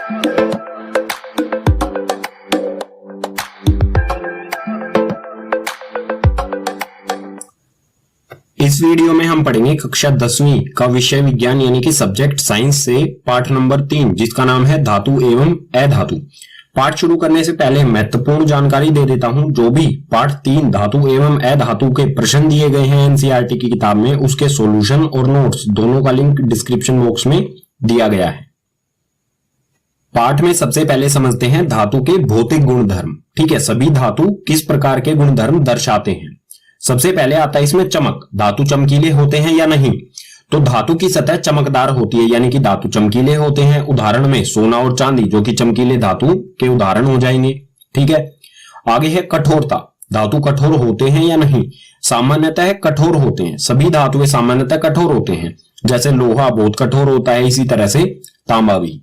इस वीडियो में हम पढ़ेंगे कक्षा 10वीं का विषय विज्ञान यानी कि सब्जेक्ट साइंस से पाठ नंबर 3 जिसका नाम है धातु एवं अधातु। पाठ शुरू करने से पहले महत्वपूर्ण जानकारी दे देता हूं। जो भी पाठ 3 धातु एवं अधातु के प्रश्न दिए गए हैं एनसीईआरटी की किताब में, उसके सॉल्यूशन और नोट्स दोनों का लिंक डिस्क्रिप्शन बॉक्स में दिया गया है। पाठ में सबसे पहले समझते हैं धातु के भौतिक गुणधर्म। ठीक है, सभी धातु किस प्रकार के गुणधर्म दर्शाते हैं। सबसे पहले आता है इसमें चमक। धातु चमकीले होते हैं या नहीं? तो धातु की सतह चमकदार होती है यानी कि धातु चमकीले होते हैं। उदाहरण में सोना और चांदी जो कि चमकीले धातु के उदाहरण हो जाएंगे। ठीक है, आगे है कठोरता। धातु कठोर होते हैं या नहीं? सामान्यतः कठोर होते हैं। सभी धातुएं सामान्यतः कठोर होते हैं। जैसे लोहा बहुत कठोर होता है, इसी तरह से तांबा भी।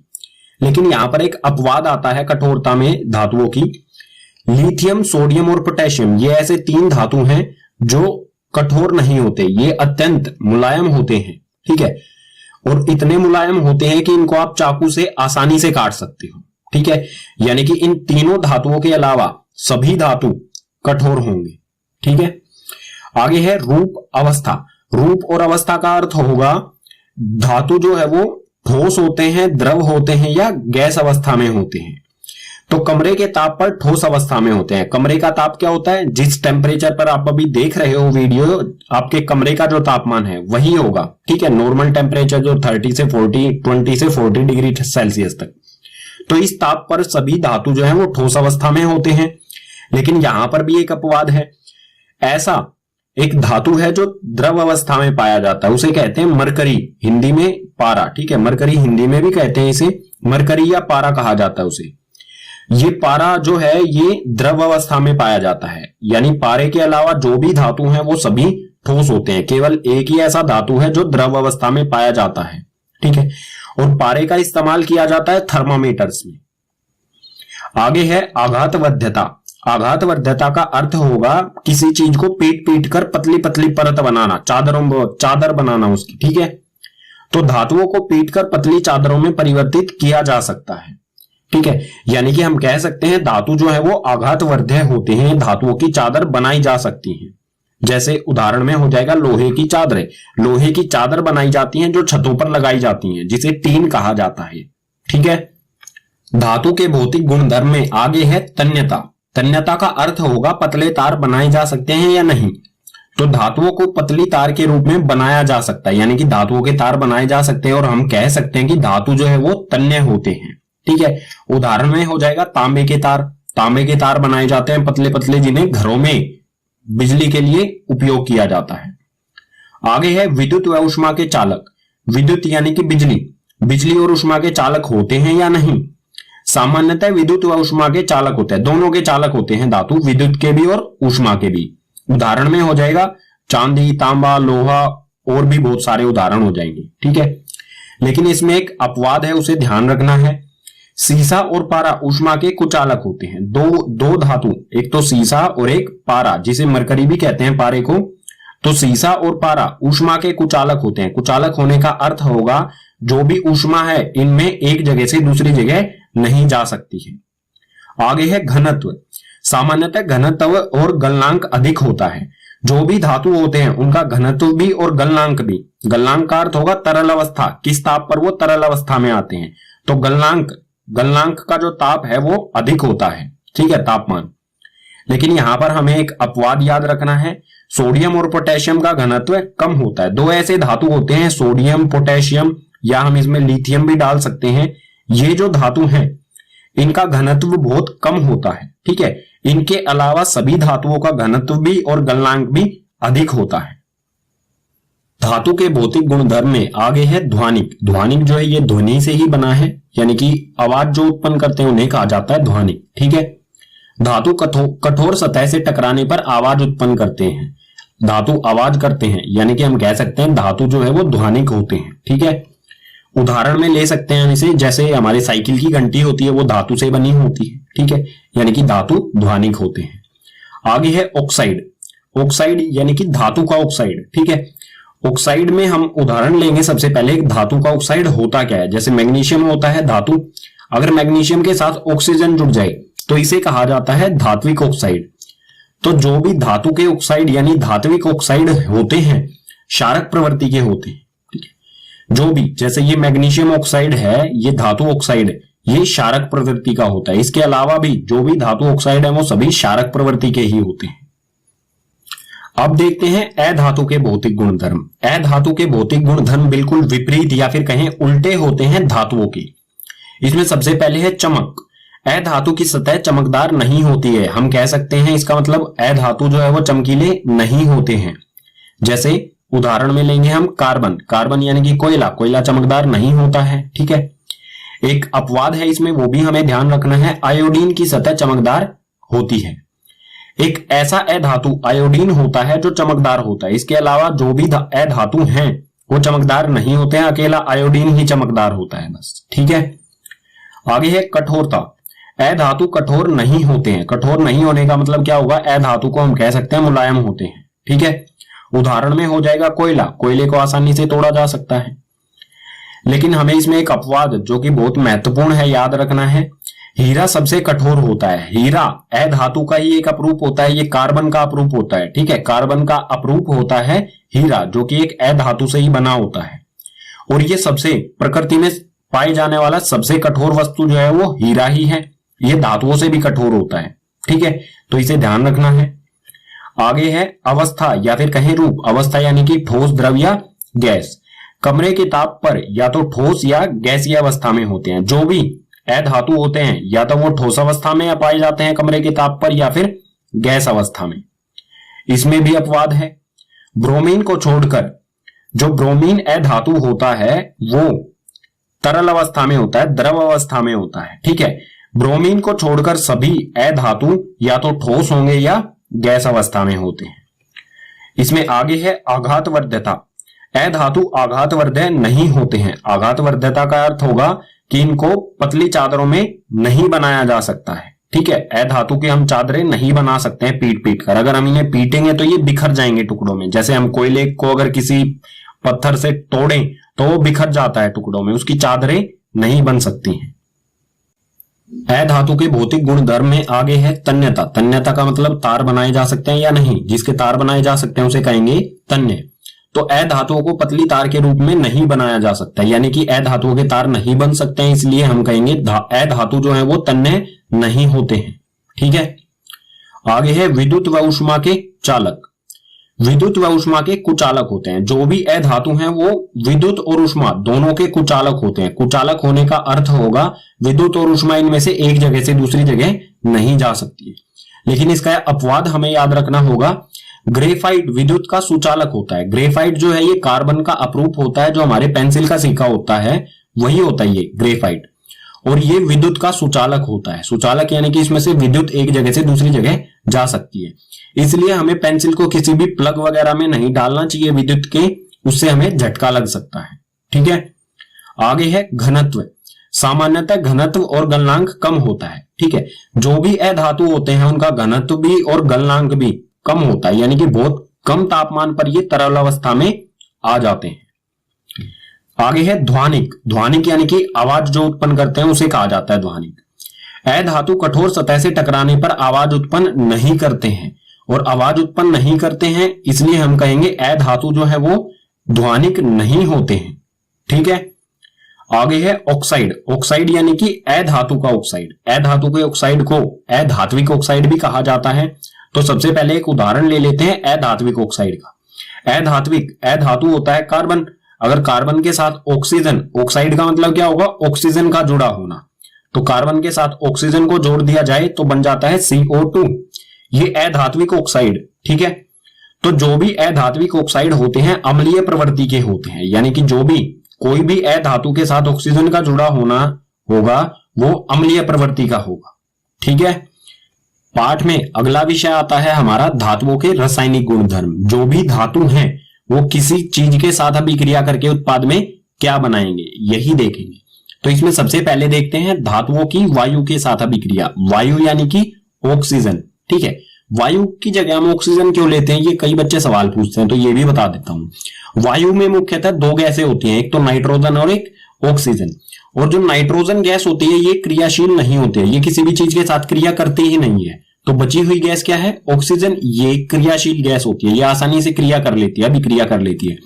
लेकिन यहां पर एक अपवाद आता है कठोरता में धातुओं की। लिथियम, सोडियम और पोटेशियम ये ऐसे 3 धातु हैं जो कठोर नहीं होते, ये अत्यंत मुलायम होते हैं। ठीक है, और इतने मुलायम होते हैं कि इनको आप चाकू से आसानी से काट सकते हो। ठीक है, यानी कि इन तीनों धातुओं के अलावा सभी धातु कठोर होंगे। ठीक है, आगे है रूप अवस्था। रूप और अवस्था का अर्थ होगा धातु जो है वो ठोस होते हैं, द्रव होते हैं या गैस अवस्था में होते हैं। तो कमरे के ताप पर ठोस अवस्था में होते हैं। कमरे का ताप क्या होता है? जिस टेम्परेचर पर आप अभी देख रहे हो वीडियो, आपके कमरे का जो तापमान है वही होगा। ठीक है, नॉर्मल टेम्परेचर जो 20 से 40 डिग्री सेल्सियस तक। तो इस ताप पर सभी धातु जो है वो ठोस अवस्था में होते हैं। लेकिन यहां पर भी एक अपवाद है। ऐसा एक धातु है जो द्रव अवस्था में पाया जाता है, उसे कहते हैं मरकरी, हिंदी में पारा। ठीक है, मरकरी हिंदी में भी कहते हैं इसे, मरकरी या पारा कहा जाता है उसे। ये पारा जो है ये द्रव अवस्था में पाया जाता है, यानी पारे के अलावा जो भी धातु हैं वो सभी ठोस होते हैं। केवल एक ही ऐसा धातु है जो द्रव अवस्था में पाया जाता है। ठीक है, और पारे का इस्तेमाल किया जाता है थर्मामीटर्स में। आगे है आघातवध्यता। आघातवध्यता का अर्थ होगा किसी चीज को पीट पीट कर पतली पतली परत बनाना, चादर बनाना उसकी। ठीक है, तो धातुओं को पीट कर पतली चादरों में परिवर्तित किया जा सकता है। ठीक है, यानी कि हम कह सकते हैं धातु जो है वो आघातवर्ध्य होते हैं, धातुओं की चादर बनाई जा सकती है। जैसे उदाहरण में हो जाएगा लोहे की चादरें। लोहे की चादर बनाई जाती हैं जो छतों पर लगाई जाती हैं, जिसे टीन कहा जाता है। ठीक है, धातु के भौतिक गुणधर्म में आगे है तन्यता। तन्यता का अर्थ होगा पतले तार बनाए जा सकते हैं या नहीं। तो धातुओं को पतली तार के रूप में बनाया जा सकता है, यानी कि धातुओं के तार बनाए जा सकते हैं और हम कह सकते हैं कि धातु जो है वो तन्य होते हैं। ठीक है, उदाहरण में हो जाएगा तांबे के तार। तांबे के तार बनाए जाते हैं पतले पतले, जिन्हें घरों में बिजली के लिए उपयोग किया जाता है। आगे है विद्युत व ऊष्मा के चालक। विद्युत यानी कि बिजली, बिजली और ऊष्मा के चालक होते हैं या नहीं? सामान्यतः विद्युत व ऊष्मा के चालक होते हैं, दोनों के चालक होते हैं धातु, विद्युत के भी और ऊष्मा के भी। उदाहरण में हो जाएगा चांदी, तांबा, लोहा और भी बहुत सारे उदाहरण हो जाएंगे। ठीक है, लेकिन इसमें एक अपवाद है, उसे ध्यान रखना है। सीसा और पारा ऊष्मा के कुचालक होते हैं। दो धातु, एक तो सीसा और एक पारा, जिसे मरकरी भी कहते हैं पारे को। तो सीसा और पारा ऊष्मा के कुचालक होते हैं। कुचालक होने का अर्थ होगा जो भी ऊष्मा है इनमें एक जगह से दूसरी जगह नहीं जा सकती है। आगे है घनत्व। सामान्यतः घनत्व और गलनांक अधिक होता है। जो भी धातु होते हैं उनका घनत्व भी और गलनांक भी। गलनांक का अर्थ होगा तरल अवस्था, किस ताप पर वो तरल अवस्था में आते हैं। तो गलनांक का जो ताप है वो अधिक होता है। ठीक है, तापमान। लेकिन यहां पर हमें एक अपवाद याद रखना है, सोडियम और पोटेशियम का घनत्व कम होता है। 2 ऐसे धातु होते हैं, सोडियम, पोटेशियम, या हम इसमें लिथियम भी डाल सकते हैं। ये जो धातु हैं इनका घनत्व बहुत कम होता है। ठीक है, इनके अलावा सभी धातुओं का घनत्व भी और गलनांक भी अधिक होता है। धातु के भौतिक गुणधर्म में आगे है ध्वनिक। ध्वनिक जो है ये ध्वनि से ही बना है, यानी कि आवाज जो उत्पन्न करते हैं उन्हें कहा जाता है ध्वनिक। ठीक है, धातु कठोर सतह से टकराने पर आवाज उत्पन्न करते हैं। धातु आवाज करते हैं, यानी कि हम कह सकते हैं धातु जो है वो ध्वनिक होते हैं। ठीक है, उदाहरण में ले सकते हैं इसे, जैसे हमारे साइकिल की घंटी होती है वो धातु से बनी होती है। ठीक है, यानी कि धातु ध्वनिक होते हैं। आगे है ऑक्साइड। ऑक्साइड यानी कि धातु का ऑक्साइड। ठीक है, ऑक्साइड में हम उदाहरण लेंगे। सबसे पहले धातु का ऑक्साइड होता क्या है। जैसे मैग्नीशियम होता है धातु, अगर मैग्नीशियम के साथ ऑक्सीजन जुड़ जाए तो इसे कहा जाता है धात्विक ऑक्साइड। तो जो भी धातु के ऑक्साइड यानी धात्विक ऑक्साइड होते हैं क्षारक प्रवृत्ति के होते हैं, ठीक है। जो भी, जैसे ये मैग्नीशियम ऑक्साइड है, ये धातु ऑक्साइड है, ये क्षारक प्रवृत्ति का होता है। इसके अलावा भी जो भी धातु ऑक्साइड है वो सभी क्षारक प्रवृत्ति के ही होते हैं। अब देखते हैं अधातु के भौतिक गुणधर्म। अधातु के भौतिक गुणधर्म बिल्कुल विपरीत या फिर कहें उल्टे होते हैं धातुओं के। इसमें सबसे पहले है चमक। अधातु की सतह चमकदार नहीं होती है। हम कह सकते हैं इसका मतलब अधातु जो है वो चमकीले नहीं होते हैं। जैसे उदाहरण में लेंगे हम कार्बन। कार्बन यानी कि कोयला, कोयला चमकदार नहीं होता है, ठीक है। एक अपवाद है इसमें, वो भी हमें ध्यान रखना है, आयोडीन की सतह चमकदार होती है। एक ऐसा अधातु आयोडीन होता है जो चमकदार होता है। इसके अलावा जो भी अधातु हैं वो चमकदार नहीं होते हैं, अकेला आयोडीन ही चमकदार होता है बस, ठीक है। आगे है कठोरता। अधातु कठोर नहीं होते हैं। कठोर नहीं होने का मतलब क्या होगा, अधातु को हम कह सकते हैं मुलायम होते हैं, ठीक है। उदाहरण में हो जाएगा कोयला। कोयले को आसानी से तोड़ा जा सकता है। लेकिन हमें इसमें एक अपवाद जो कि बहुत महत्वपूर्ण है याद रखना है, हीरा सबसे कठोर होता है। हीरा अधातु का ही एक अपरूप होता है, ये कार्बन का अपरूप होता है, ठीक है। कार्बन का अपरूप होता है हीरा, जो कि एक अधातु से ही बना होता है। और ये सबसे प्रकृति में पाए जाने वाला सबसे कठोर वस्तु जो है वो हीरा ही है। ये धातुओं से भी कठोर होता है, ठीक है। तो इसे ध्यान रखना है। आगे है अवस्था या फिर कहें रूप। अवस्था यानी कि ठोस, द्रव या गैस। कमरे के ताप पर या तो ठोस या गैसीय अवस्था में होते हैं। जो भी अधातु होते हैं या तो वो ठोस अवस्था में पाए जाते हैं कमरे के ताप पर या फिर गैस अवस्था में। इसमें भी अपवाद है। ब्रोमीन को छोड़कर जो ब्रोमीन अधातु होता है वो तरल अवस्था में होता है, द्रव अवस्था में होता है, ठीक है। ब्रोमीन को छोड़कर सभी अधातु या तो ठोस होंगे या गैस अवस्था में होते हैं। इसमें आगे है आघातवर्ध्यता। अधातु आघातवर्ध्य नहीं होते हैं। आघातवर्ध्यता का अर्थ होगा कि इनको पतली चादरों में नहीं बनाया जा सकता है, ठीक है। अधातु के हम चादरें नहीं बना सकते हैं पीट पीट कर। अगर हम इन्हें पीटेंगे तो ये बिखर जाएंगे टुकड़ों में। जैसे हम कोयले को अगर किसी पत्थर से तोड़ें तो वो बिखर जाता है टुकड़ों में, उसकी चादरें नहीं बन सकती हैं। अधातु के भौतिक गुणधर्म में आगे है तन्यता। तन्यता का मतलब तार बनाए जा सकते हैं या नहीं। जिसके तार बनाए जा सकते हैं उसे कहेंगे तन्य। तो अधातुओं को पतली तार के रूप में नहीं बनाया जा सकता, यानी कि अधातुओं के तार नहीं बन सकते हैं, इसलिए हम कहेंगे अधातु जो है वो तन्य नहीं होते हैं, ठीक है। आगे है विद्युत व ऊष्मा के चालक। विद्युत व ऊष्मा के कुचालक होते हैं। जो भी अधातु हैं वो विद्युत और ऊष्मा दोनों के कुचालक होते हैं। कुचालक होने का अर्थ होगा विद्युत और ऊष्मा इनमें से एक जगह से दूसरी जगह नहीं जा सकती है। लेकिन इसका अपवाद हमें याद रखना होगा। ग्रेफाइट विद्युत का सुचालक होता है। ग्रेफाइट जो है ये कार्बन का अपरूप होता है, जो हमारे पेंसिल का सिक्का होता है वही होता है ये ग्रेफाइट, और ये विद्युत का सुचालक होता है। सुचालक यानी कि इसमें से विद्युत एक जगह से दूसरी जगह जा सकती है, इसलिए हमें पेंसिल को किसी भी प्लग वगैरह में नहीं डालना चाहिए विद्युत के, उससे हमें झटका लग सकता है, ठीक है। आगे है घनत्व। सामान्यतः घनत्व और गलनांक कम होता है, ठीक है। जो भी अधातु होते हैं उनका घनत्व भी और गलनांक भी कम होता है, यानी कि बहुत कम तापमान पर ये तरल अवस्था में आ जाते हैं। आगे है ध्वनिक। ध्वनिक यानी कि आवाज जो उत्पन्न करते हैं उसे कहा जाता है ध्वनिक। अधातु कठोर सतह से टकराने पर आवाज उत्पन्न नहीं करते हैं, और आवाज उत्पन्न नहीं करते हैं इसलिए हम कहेंगे अधातु जो है वो ध्वनिक नहीं होते हैं, ठीक है। आगे है ऑक्साइड। ऑक्साइड यानी कि अधातु का ऑक्साइड। अधातु के ऑक्साइड को अधात्विक ऑक्साइड भी कहा जाता है। तो सबसे पहले एक उदाहरण ले लेते हैं अधात्विक ऑक्साइड का। अधातु होता है कार्बन। अगर कार्बन के साथ ऑक्सीजन, ऑक्साइड का मतलब क्या होगा, ऑक्सीजन का जुड़ा होना, तो कार्बन के साथ ऑक्सीजन को जोड़ दिया जाए तो बन जाता है CO2। ये अधात्विक ऑक्साइड, ठीक है। तो जो भी अधात्विक ऑक्साइड होते हैं अम्लीय प्रवृत्ति के होते हैं, यानी कि जो भी कोई भी अधातु के साथ ऑक्सीजन का जुड़ा होना होगा वो अम्लीय प्रवृत्ति का होगा, ठीक है। पाठ में अगला विषय आता है हमारा धातुओं के रासायनिक गुणधर्म। जो भी धातु हैं वो किसी चीज के साथ अभिक्रिया करके उत्पाद में क्या बनाएंगे यही देखेंगे। तो इसमें सबसे पहले देखते हैं धातुओं की वायु के साथ अभिक्रिया। वायु यानी कि ऑक्सीजन, ठीक है। वायु की जगह हम ऑक्सीजन क्यों लेते हैं, ये कई बच्चे सवाल पूछते हैं, तो ये भी बता देता हूं। वायु में मुख्यतः दो गैसें होती हैं, एक तो नाइट्रोजन और एक ऑक्सीजन। और जो नाइट्रोजन गैस होती है ये क्रियाशील नहीं होती है, ये किसी भी चीज के साथ क्रिया करती ही नहीं है। तो बची हुई गैस क्या है? ऑक्सीजन। ये क्रियाशील गैस होती है, ये आसानी से क्रिया कर लेती है, अभिक्रिया कर लेती है।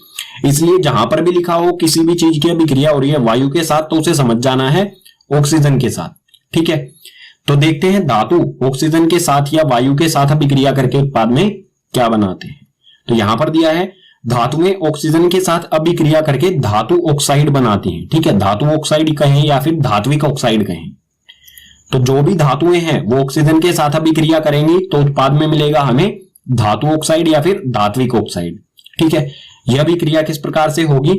इसलिए जहां पर भी लिखा हो किसी भी चीज की अभिक्रिया हो रही है वायु के साथ, तो उसे समझ जाना है ऑक्सीजन के साथ। ठीक है, तो देखते हैं धातु ऑक्सीजन के साथ या वायु के साथ अभिक्रिया करके उत्पाद में क्या बनाते हैं। तो यहां पर दिया है धातुएं ऑक्सीजन के साथ अभिक्रिया करके धातु ऑक्साइड बनाती हैं। ठीक है, धातु ऑक्साइड कहें या फिर धात्विक ऑक्साइड कहें, तो जो भी धातुएं हैं वो ऑक्सीजन के साथ अभिक्रिया करेंगी तो उत्पाद में मिलेगा हमें धातु ऑक्साइड या फिर धात्विक ऑक्साइड। ठीक है, यह अभिक्रिया किस प्रकार से होगी?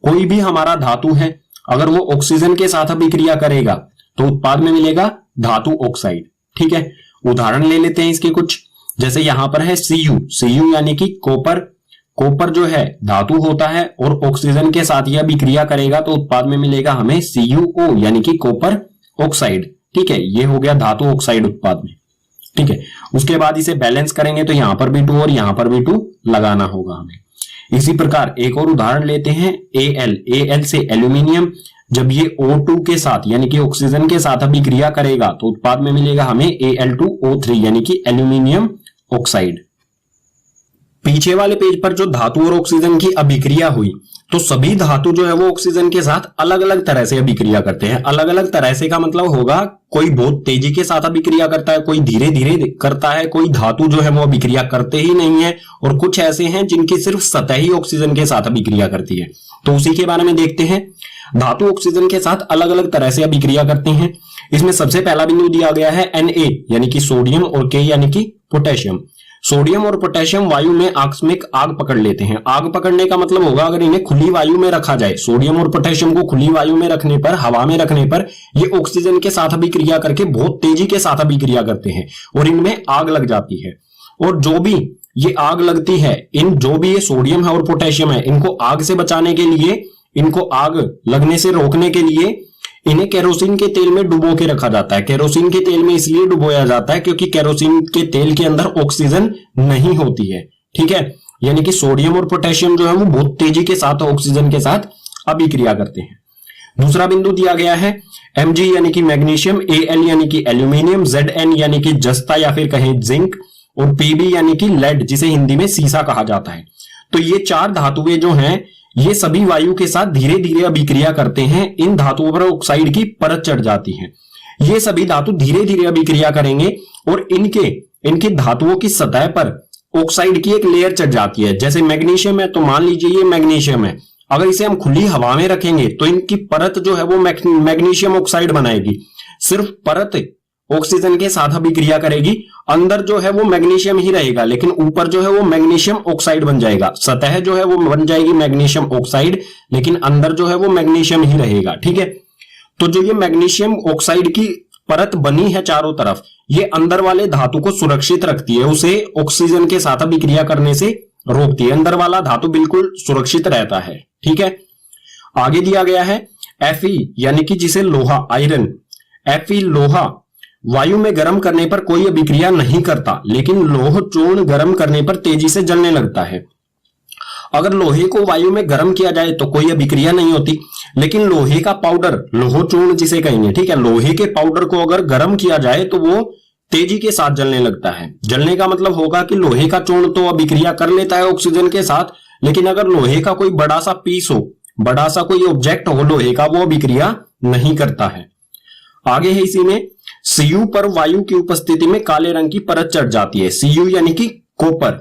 कोई भी हमारा धातु है अगर वो ऑक्सीजन के साथ अभिक्रिया करेगा तो उत्पाद में मिलेगा धातु ऑक्साइड। ठीक है, उदाहरण ले लेते हैं इसके कुछ। जैसे यहां पर है Cu यानी कि कॉपर। कॉपर जो है धातु होता है और ऑक्सीजन के साथ यह अभिक्रिया करेगा तो उत्पाद में मिलेगा हमें CuO यानी कि कॉपर ऑक्साइड। ठीक है, ये हो गया धातु ऑक्साइड उत्पाद में। ठीक है, उसके बाद इसे बैलेंस करेंगे तो यहां पर भी 2 और यहां पर भी 2 लगाना होगा हमें। इसी प्रकार एक और उदाहरण लेते हैं Al से एल्यूमिनियम। जब ये O2 के साथ यानी कि ऑक्सीजन के साथ अभिक्रिया करेगा तो उत्पाद में मिलेगा हमें Al2O3 यानी कि एल्यूमिनियम ऑक्साइड। पीछे वाले पेज पर जो धातु और ऑक्सीजन की अभिक्रिया हुई तो सभी धातु जो है वो ऑक्सीजन के साथ अलग अलग तरह से अभिक्रिया करते हैं। अलग अलग तरह से का मतलब होगा कोई बहुत तेजी के साथ अभिक्रिया करता है, कोई धीरे धीरे करता है, कोई धातु जो है वो अभिक्रिया करते ही नहीं है, और कुछ ऐसे हैं जिनकी सिर्फ सतह ही ऑक्सीजन के साथ अभिक्रिया करती है। तो उसी के बारे में देखते हैं। धातु ऑक्सीजन के साथ अलग अलग तरह से अभिक्रिया करते हैं। इसमें सबसे पहला बिंदु दिया गया है Na यानी कि सोडियम और K यानी कि पोटेशियम। सोडियम और पोटेशियम वायु में आकस्मिक आग पकड़ लेते हैं। आग पकड़ने का मतलब होगा अगर इन्हें खुली वायु में रखा जाए, सोडियम और पोटेशियम को खुली वायु में रखने पर, हवा में रखने पर ये ऑक्सीजन के साथ अभिक्रिया करके बहुत तेजी के साथ अभिक्रिया करते हैं और इनमें आग लग जाती है। और जो भी ये आग लगती है, इन जो भी ये सोडियम है और पोटेशियम है, इनको आग से बचाने के लिए, इनको आग लगने से रोकने के लिए इन्हें केरोसिन के तेल में डुबो के रखा जाता है। केरोसिन के तेल में इसलिए डुबोया जाता है क्योंकि केरोसिन के तेल के अंदर ऑक्सीजन नहीं होती है। ठीक है, यानी कि सोडियम और पोटेशियम जो है वो बहुत तेजी के साथ ऑक्सीजन के साथ अभिक्रिया करते हैं। दूसरा बिंदु दिया गया है Mg यानी कि मैग्नीशियम, Al यानी कि एल्यूमिनियम, Zn यानी कि जस्ता या फिर कहें जिंक, और Pb यानी कि लेड जिसे हिंदी में सीसा कहा जाता है। तो ये चार धातुएं जो हैं ये सभी वायु के साथ धीरे धीरे अभिक्रिया करते हैं। इन धातुओं पर ऑक्साइड की परत चढ़ जाती है। ये सभी धातु धीरे धीरे अभिक्रिया करेंगे और इनके धातुओं की सतह पर ऑक्साइड की एक लेयर चढ़ जाती है। जैसे मैग्नीशियम है तो मान लीजिए ये मैग्नीशियम है, अगर इसे हम खुली हवा में रखेंगे तो इनकी परत जो है वो मैग्नीशियम ऑक्साइड बनाएगी। सिर्फ परत ऑक्सीजन के साथ अभिक्रिया करेगी, अंदर जो है वो मैग्नीशियम ही रहेगा, लेकिन ऊपर जो है वो मैग्नीशियम ऑक्साइड बन जाएगा। सतह जो है वो बन जाएगी मैग्नीशियम ऑक्साइड, लेकिन अंदर जो है वो मैग्नीशियम ही रहेगा। ठीक है, तो जो ये मैग्नीशियम ऑक्साइड की परत बनी है चारों तरफ, ये अंदर वाले धातु को सुरक्षित रखती है, उसे ऑक्सीजन के साथ अभिक्रिया करने से रोकती है। अंदर वाला धातु बिल्कुल सुरक्षित रहता है। ठीक है, आगे दिया गया है Fe यानी कि जिसे लोहा, आयरन। Fe लोहा वायु में गर्म करने पर कोई अभिक्रिया नहीं करता, लेकिन लोह चूर्ण गर्म करने पर तेजी से जलने लगता है। अगर लोहे को वायु में गर्म किया जाए तो कोई अभिक्रिया नहीं होती, लेकिन लोहे का पाउडर, लोह चूर्ण जिसे कहेंगे, ठीक है, लोहे के पाउडर को अगर गर्म किया जाए तो वो तेजी के साथ जलने लगता है। जलने का मतलब होगा कि लोहे का चूर्ण तो अभिक्रिया कर लेता है ऑक्सीजन के साथ, लेकिन अगर लोहे का कोई बड़ा सा पीस हो, बड़ा सा कोई ऑब्जेक्ट हो लोहे का, वो अभिक्रिया नहीं करता है। आगे है इसी में Cu पर वायु की उपस्थिति में काले रंग की परत चढ़ जाती है। Cu यानी कि कॉपर।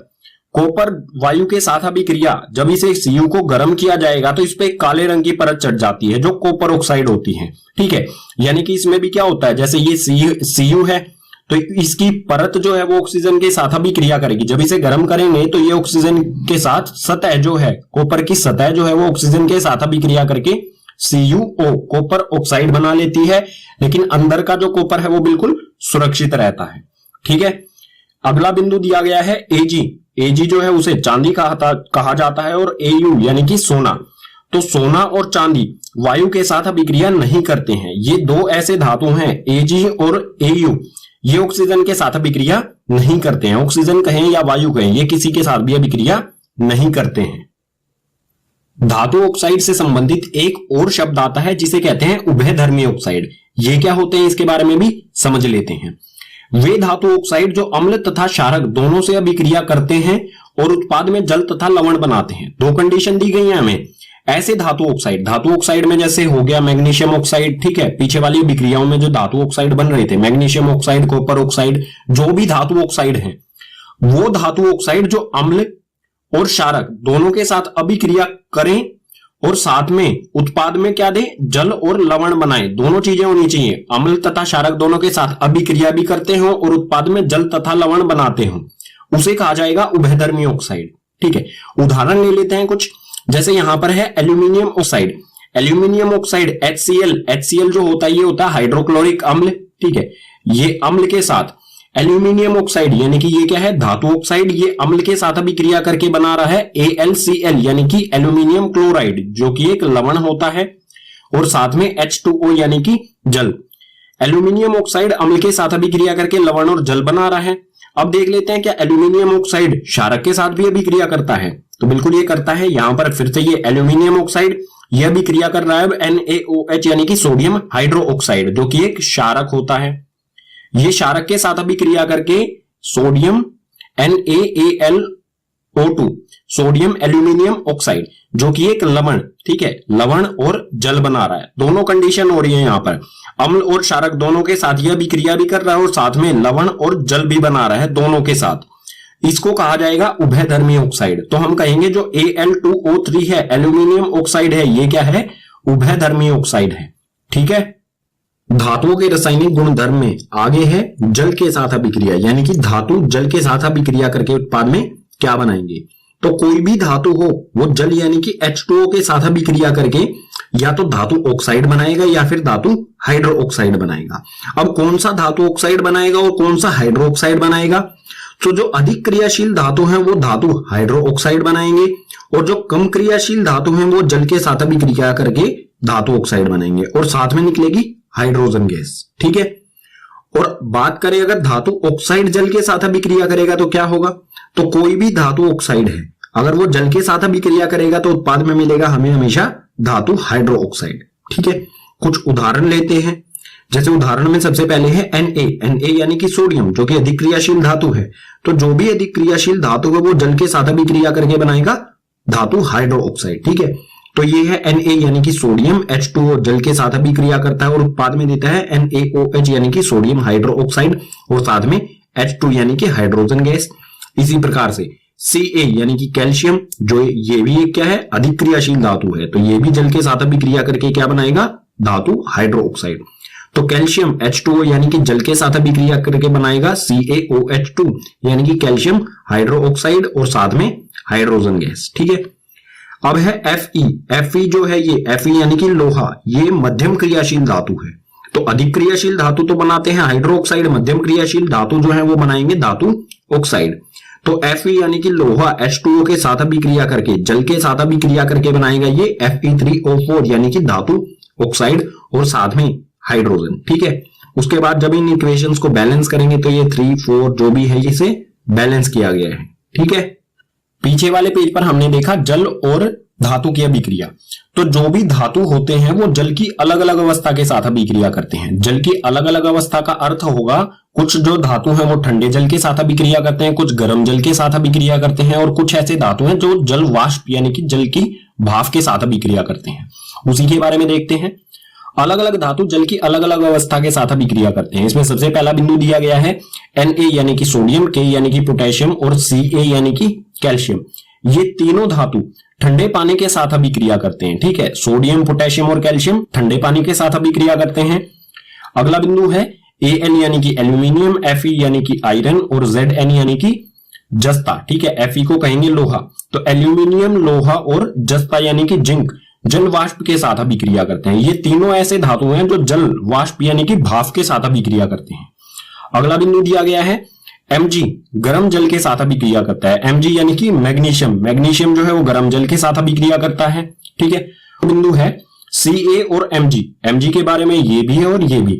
कॉपर वायु के साथ अभिक्रिया, जब इसे Cu को गर्म किया जाएगा तो इस पे काले रंग की परत चढ़ जाती है जो कॉपर ऑक्साइड होती है। ठीक है, यानी कि इसमें भी क्या होता है, जैसे ये Cu है तो इसकी परत जो है वो ऑक्सीजन के साथ अभिक्रिया करेगी। जब इसे गर्म करेंगे तो ये ऑक्सीजन के साथ सतह जो है, कॉपर की सतह जो है वो ऑक्सीजन के साथ अभिक्रिया करके CuO कॉपर ऑक्साइड बना लेती है, लेकिन अंदर का जो कॉपर है वो बिल्कुल सुरक्षित रहता है। ठीक है, अगला बिंदु दिया गया है Ag जो है उसे चांदी कहा जाता है, और Au यानी कि सोना। तो सोना और चांदी वायु के साथ अभिक्रिया नहीं करते हैं। ये दो ऐसे धातु हैं Ag और Au, ये ऑक्सीजन के साथ अभिक्रिया नहीं करते हैं। ऑक्सीजन कहें या वायु कहें, ये किसी के साथ भी अभिक्रिया नहीं करते हैं। धातु ऑक्साइड से संबंधित एक और शब्द आता है जिसे कहते हैं उभयधर्मी ऑक्साइड। ये क्या होते हैं इसके बारे में भी समझ लेते हैं। वे धातु ऑक्साइड जो अम्ल तथा क्षारक दोनों से अभिक्रिया करते हैं और उत्पाद में जल तथा लवण बनाते हैं। दो कंडीशन दी गई है हमें। ऐसे धातु ऑक्साइड में जैसे हो गया मैग्नीशियम ऑक्साइड, ठीक है, पीछे वाली अभिक्रियाओं में जो धातु ऑक्साइड बन रहे थे, मैग्नीशियम ऑक्साइड, कॉपर ऑक्साइड, जो भी धातु ऑक्साइड हैं, वो धातु ऑक्साइड जो अम्ल और क्षारक दोनों के साथ अभिक्रिया करें और साथ में उत्पाद में क्या दे, जल और लवण बनाए। दोनों चीजें होनी चाहिए, अम्ल तथा क्षारक दोनों के साथ अभिक्रिया भी करते हो और उत्पाद में जल तथा लवण बनाते हो, उसे कहा जाएगा उभयधर्मी ऑक्साइड। ठीक है, उदाहरण ले लेते हैं कुछ। जैसे यहां पर है aluminium oxide. Aluminium oxide HCl जो होता है ये होता है हाइड्रोक्लोरिक अम्ल। ठीक है, ये अम्ल के साथ एल्यूमिनियम ऑक्साइड यानी कि ये क्या है, धातु ऑक्साइड, ये अम्ल के साथ अभिक्रिया करके बना रहा है AlCl यानी कि एल्यूमिनियम क्लोराइड, जो कि एक लवण होता है, और साथ में H2O यानी कि जल। एल्यूमिनियम ऑक्साइड अम्ल के साथ अभिक्रिया करके लवण और जल बना रहा है। अब देख लेते हैं क्या एल्यूमिनियम ऑक्साइड क्षारक के साथ भी अभिक्रिया करता है। तो बिल्कुल ये करता है। यहां पर फिर से ये एल्यूमिनियम ऑक्साइड यह अभिक्रिया कर रहा है NaOH यानी कि सोडियम हाइड्रो ऑक्साइड, जो कि एक क्षारक होता है। ये क्षारक के साथ अभिक्रिया करके sodium NaAlO2 sodium aluminium oxide, जो कि एक लवण, ठीक है, लवण और जल बना रहा है। दोनों कंडीशन हो रही है यहां पर, अम्ल और क्षारक दोनों के साथ यह अभिक्रिया भी कर रहा है और साथ में लवण और जल भी बना रहा है दोनों के साथ। इसको कहा जाएगा उभयधर्मी ऑक्साइड। तो हम कहेंगे जो Al2O3 है, एल्यूमिनियम ऑक्साइड है, ये क्या है, उभयधर्मी ऑक्साइड है। ठीक है, धातुओं के रासायनिक गुणधर्म में आगे है जल के साथ अभिक्रिया, यानी कि धातु जल के साथ अभिक्रिया करके उत्पाद में क्या बनाएंगे। तो कोई भी धातु हो वो जल यानी कि H2O के साथ अभिक्रिया करके या तो धातु ऑक्साइड बनाएगा या फिर धातु हाइड्रो ऑक्साइड बनाएगा। अब कौन सा धातु ऑक्साइड बनाएगा और कौन सा हाइड्रो ऑक्साइड बनाएगा। तो जो अधिक क्रियाशील धातु हैं वो धातु हाइड्रो ऑक्साइड बनाएंगे और जो कम क्रियाशील धातु हैं वो जल के साथ अभिक्रिया करके धातु ऑक्साइड बनाएंगे और साथ में निकलेगी हाइड्रोजन गैस। ठीक है, और बात करें अगर धातु ऑक्साइड जल के साथ अभिक्रिया करेगा तो क्या होगा। तो कोई भी धातु ऑक्साइड है अगर वो जल के साथ अभिक्रिया करेगा तो उत्पाद में मिलेगा हमें हमेशा धातु हाइड्रो ऑक्साइड। ठीक है, कुछ उदाहरण लेते हैं। जैसे उदाहरण में सबसे पहले है Na यानी कि सोडियम, जो कि अधिक क्रियाशील धातु है। तो जो भी अधिक क्रियाशील धातु है वो जल के साथ अभिक्रिया करके बनाएगा धातु हाइड्रो ऑक्साइड। ठीक है, तो ये है Na यानी कि सोडियम, H2O जल के साथ अभिक्रिया करता है और उत्पाद में देता है NaOH यानी कि सोडियम हाइड्रो ऑक्साइड और साथ में H2 यानी कि हाइड्रोजन गैस। इसी प्रकार से Ca यानी कि कैल्शियम, जो ये भी एक क्या है, अधिक क्रियाशील धातु है, तो ये भी जल के साथ अभिक्रिया करके क्या बनाएगा, धातु हाइड्रो ऑक्साइड। तो कैल्शियम H2O यानी कि जल के साथ अभिक्रिया करके बनाएगा CaOH2 यानी कि कैल्शियम हाइड्रो ऑक्साइड और साथ में हाइड्रोजन गैस। ठीक है, अब है Fe जो है ये Fe यानी कि लोहा, ये मध्यम क्रियाशील धातु है। तो अधिक क्रियाशील धातु तो बनाते हैं हाइड्रो ऑक्साइड, मध्यम क्रियाशील धातु जो है वो बनाएंगे धातु ऑक्साइड। तो Fe यानी कि लोहा H2O के साथ अभिक्रिया करके, जल के साथ अभिक्रिया करके बनाएगा ये Fe3O4 यानी कि धातु ऑक्साइड और साथ में हाइड्रोजन। ठीक है, उसके बाद जब इन इक्वेशंस को बैलेंस करेंगे तो ये 3, 4 जो भी है इसे बैलेंस किया गया है। ठीक है, पीछे वाले पेज पर हमने देखा जल और धातु की अभिक्रिया। तो जो भी धातु होते हैं वो जल की अलग अलग अवस्था के साथ अभिक्रिया करते हैं। जल की अलग अलग अवस्था का अर्थ होगा कुछ जो धातु हैं वो ठंडे जल के साथ अभिक्रिया करते हैं, कुछ गर्म जल के साथ अभिक्रिया करते हैं और कुछ ऐसे धातु हैं जो जल वाष्प यानी कि जल की भाप के साथ अभिक्रिया करते हैं। उसी के बारे में देखते हैं। अलग अलग धातु जल की अलग अलग अवस्था के साथ अभिक्रिया करते हैं। इसमें सबसे पहला बिंदु दिया गया है Na यानी कि सोडियम, K यानी कि पोटेशियम और Ca यानी कि कैल्शियम। ये तीनों धातु ठंडे पानी के साथ अभिक्रिया करते हैं। ठीक है, सोडियम, पोटेशियम और कैल्शियम ठंडे पानी के साथ अभिक्रिया करते हैं। अगला बिंदु है Al यानी कि एल्यूमिनियम, Fe यानी कि आयरन और Zn यानी कि जस्ता। ठीक है, Fe को कहेंगे लोहा। तो एल्यूमिनियम, लोहा और जस्ता यानी कि जिंक जल वाष्प के साथ अभिक्रिया करते हैं। ये तीनों ऐसे धातु हैं जो जल वाष्प यानी कि भाप के साथ अभिक्रिया करते हैं। अगला बिंदु दिया गया है Mg, गर्म जल के साथ अभिक्रिया करता है। Mg यानी कि मैग्नीशियम, मैग्नीशियम जो है वो गर्म जल के साथ अभिक्रिया करता है। ठीक है, बिंदु है Ca और Mg के बारे में ये भी है और ये भी।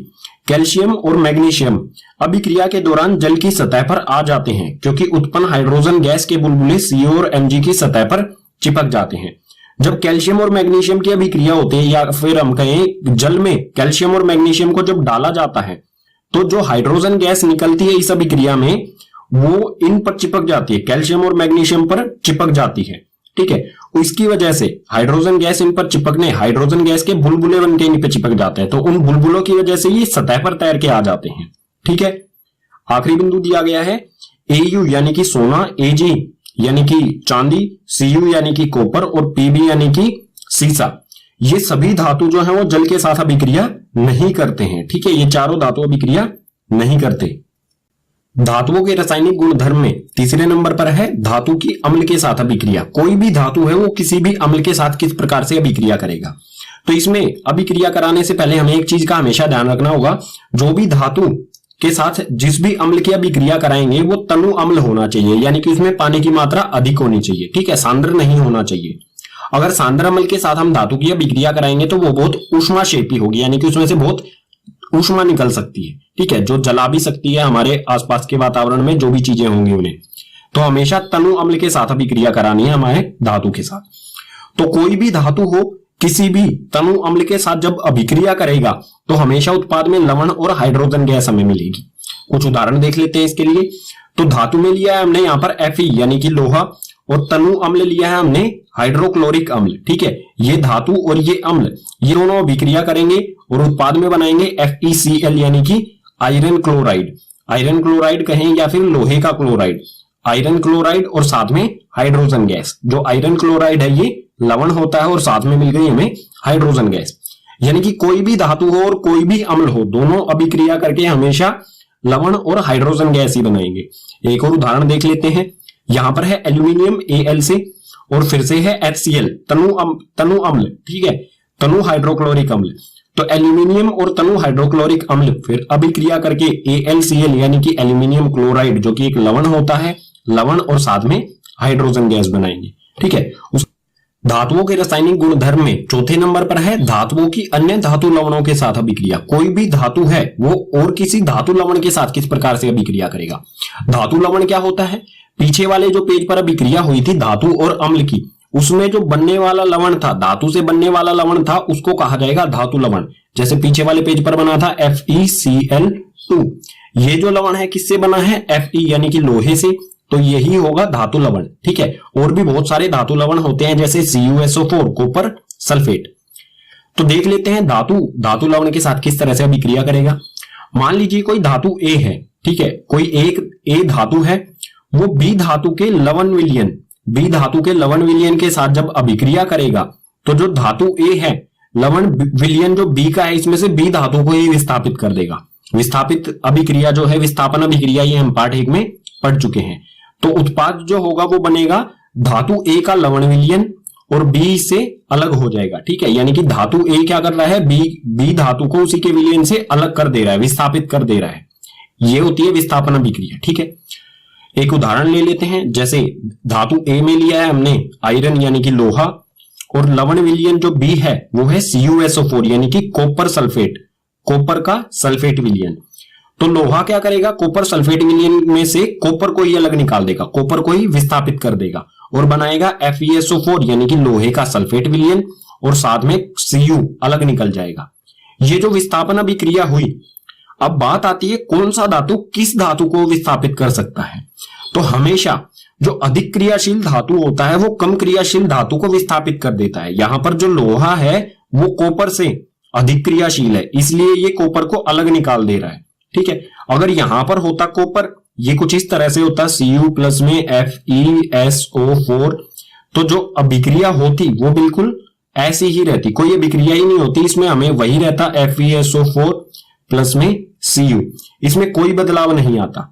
कैल्शियम और मैग्नीशियम अभिक्रिया के दौरान जल की सतह पर आ जाते हैं क्योंकि उत्पन्न हाइड्रोजन गैस के बुलबुले Ca और Mg की सतह पर चिपक जाते हैं। जब कैल्शियम और मैग्नीशियम की अभिक्रिया होती है, या फिर हम कहें जल में कैल्शियम और मैग्नीशियम को जब डाला जाता है तो जो हाइड्रोजन गैस निकलती है इस अभिक्रिया में वो इन पर चिपक जाती है, कैल्शियम और मैग्नीशियम पर चिपक जाती है। ठीक है, इसकी वजह से हाइड्रोजन गैस इन पर चिपकने, हाइड्रोजन गैस के बुलबुले बन के इन पे चिपक जाते हैं, तो उन बुलबुलों की वजह से ये सतह पर तैर के आ जाते हैं। ठीक है, आखिरी बिंदु दिया गया है Au यानी कि सोना, Ag यानी कि चांदी, Cu यानी कि कॉपर और Pb यानी कि सीसा। ये सभी धातु जो है वो जल के साथ अभिक्रिया नहीं करते हैं। ठीक है, ये चारों धातु अभिक्रिया नहीं करते। धातुओं के रासायनिक गुणधर्म में तीसरे नंबर पर है धातु की अम्ल के साथ अभिक्रिया। कोई भी धातु है वो किसी भी अम्ल के साथ किस प्रकार से अभिक्रिया करेगा। तो इसमें अभिक्रिया कराने से पहले हमें एक चीज का हमेशा ध्यान रखना होगा, जो भी धातु के साथ जिस भी अम्ल की अभिक्रिया कराएंगे वो तनु अम्ल होना चाहिए, यानी कि उसमें पानी की मात्रा अधिक होनी चाहिए। ठीक है, सांद्र नहीं होना चाहिए। अगर सांद्र अम्ल के साथ हम धातु की अभिक्रिया कराएंगे तो वो बहुत ऊष्माक्षेपी होगी, यानी कि उसमें से बहुत ऊष्मा निकल सकती है। ठीक है, जो जला भी सकती है हमारे आसपास के वातावरण में जो भी चीजें होंगी उन्हें। तो हमेशा तनु अम्ल के साथ अभिक्रिया करानी है हमारे धातु के साथ। तो कोई भी धातु हो किसी भी तनु अम्ल के साथ जब अभिक्रिया करेगा तो हमेशा उत्पाद में लवण और हाइड्रोजन गैस हमें मिलेगी। कुछ उदाहरण देख लेते हैं इसके लिए। तो धातु में लिया है हमने यहाँ पर Fe यानी कि लोहा, और तनु अम्ल लिया है हमने हाइड्रोक्लोरिक अम्ल। ठीक है, ये धातु और ये अम्ल ये दोनों अभिक्रिया करेंगे और उत्पाद में बनाएंगे FeCl यानी कि आयरन क्लोराइड। आयरन क्लोराइड कहें या फिर लोहे का क्लोराइड, आयरन क्लोराइड और साथ में हाइड्रोजन गैस। जो आयरन क्लोराइड है ये लवण होता है और साथ में मिल गई हमें हाइड्रोजन गैस। यानी कि कोई भी धातु हो और कोई भी अम्ल हो, दोनों अभिक्रिया करके हमेशा लवण और हाइड्रोजन गैस ही बनाएंगे। एक और उदाहरण देख लेते हैं। यहां पर है एल्यूमिनियम Al से, और फिर से है HCl तनु अम्ल। ठीक है, तनु हाइड्रोक्लोरिक अम्ल। तो एल्यूमिनियम और तनु हाइड्रोक्लोरिक अम्ल फिर अभिक्रिया करके AlCl यानी कि एल्यूमिनियम क्लोराइड, जो कि एक लवण होता है, लवण और साथ में हाइड्रोजन गैस बनाएंगे। ठीक है, धातुओं के रासायनिक गुणधर्म में चौथे नंबर पर है धातुओं की अन्य धातु लवणों के साथ अभिक्रिया। कोई भी धातु है वो और किसी धातु लवण के साथ किस प्रकार से अभिक्रिया करेगा। धातु लवण क्या होता है, पीछे वाले जो पेज पर अभिक्रिया हुई थी धातु और अम्ल की, उसमें जो बनने वाला लवण था, धातु से बनने वाला लवण था, उसको कहा जाएगा धातु लवण। जैसे पीछे वाले पेज पर बना था FeCl2। ये जो लवण है किससे बना है, Fe यानी कि लोहे से, तो यही होगा धातु लवण। ठीक है, और भी बहुत सारे धातु लवण होते हैं जैसे CuSO4 कॉपर सल्फेट। तो देख लेते हैं धातु लवण के साथ किस तरह से अभिक्रिया करेगा। मान लीजिए कोई धातु A है। ठीक है, कोई एक A धातु है, वो B धातु के लवण विलयन के साथ जब अभिक्रिया करेगा तो जो धातु A है लवण विलयन जो B का है, इसमें से B धातु को ही विस्थापित कर देगा। विस्थापित अभिक्रिया जो है, विस्थापन अभिक्रिया, ये हम पार्ट 1 में पढ़ चुके हैं। तो उत्पाद जो होगा वो बनेगा धातु A का लवण विलयन और B से अलग हो जाएगा। ठीक है, यानी कि धातु A क्या कर रहा है, B धातु को उसी के विलयन से अलग कर दे रहा है, विस्थापित कर दे रहा है। ये होती है विस्थापन अभिक्रिया। ठीक है, एक उदाहरण ले लेते हैं। जैसे धातु A में लिया है हमने आयरन यानी कि लोहा, और लवण विलयन जो B है वो है CuSO4 यानी कि कॉपर सल्फेट, कॉपर का सल्फेट विलयन। तो लोहा क्या करेगा, कॉपर सल्फेट विलयन में से कॉपर को ही अलग निकाल देगा, कॉपर को ही विस्थापित कर देगा और बनाएगा FeSO4 यानी कि लोहे का सल्फेट विलयन, और साथ में Cu अलग निकल जाएगा। ये जो विस्थापन अभिक्रिया हुई, अब बात आती है कौन सा धातु किस धातु को विस्थापित कर सकता है। तो हमेशा जो अधिक क्रियाशील धातु होता है वो कम क्रियाशील धातु को विस्थापित कर देता है। यहां पर जो लोहा है वो कॉपर से अधिक क्रियाशील है, इसलिए ये कॉपर को अलग निकाल दे रहा है। ठीक है, अगर यहां पर होता कॉपर, ये कुछ इस तरह से होता Cu प्लस में FeSO4, तो जो अभिक्रिया होती वो बिल्कुल ऐसी ही रहती, कोई अभिक्रिया ही नहीं होती, इसमें हमें वही रहता FeSO4 प्लस में Cu, इसमें कोई बदलाव नहीं आता।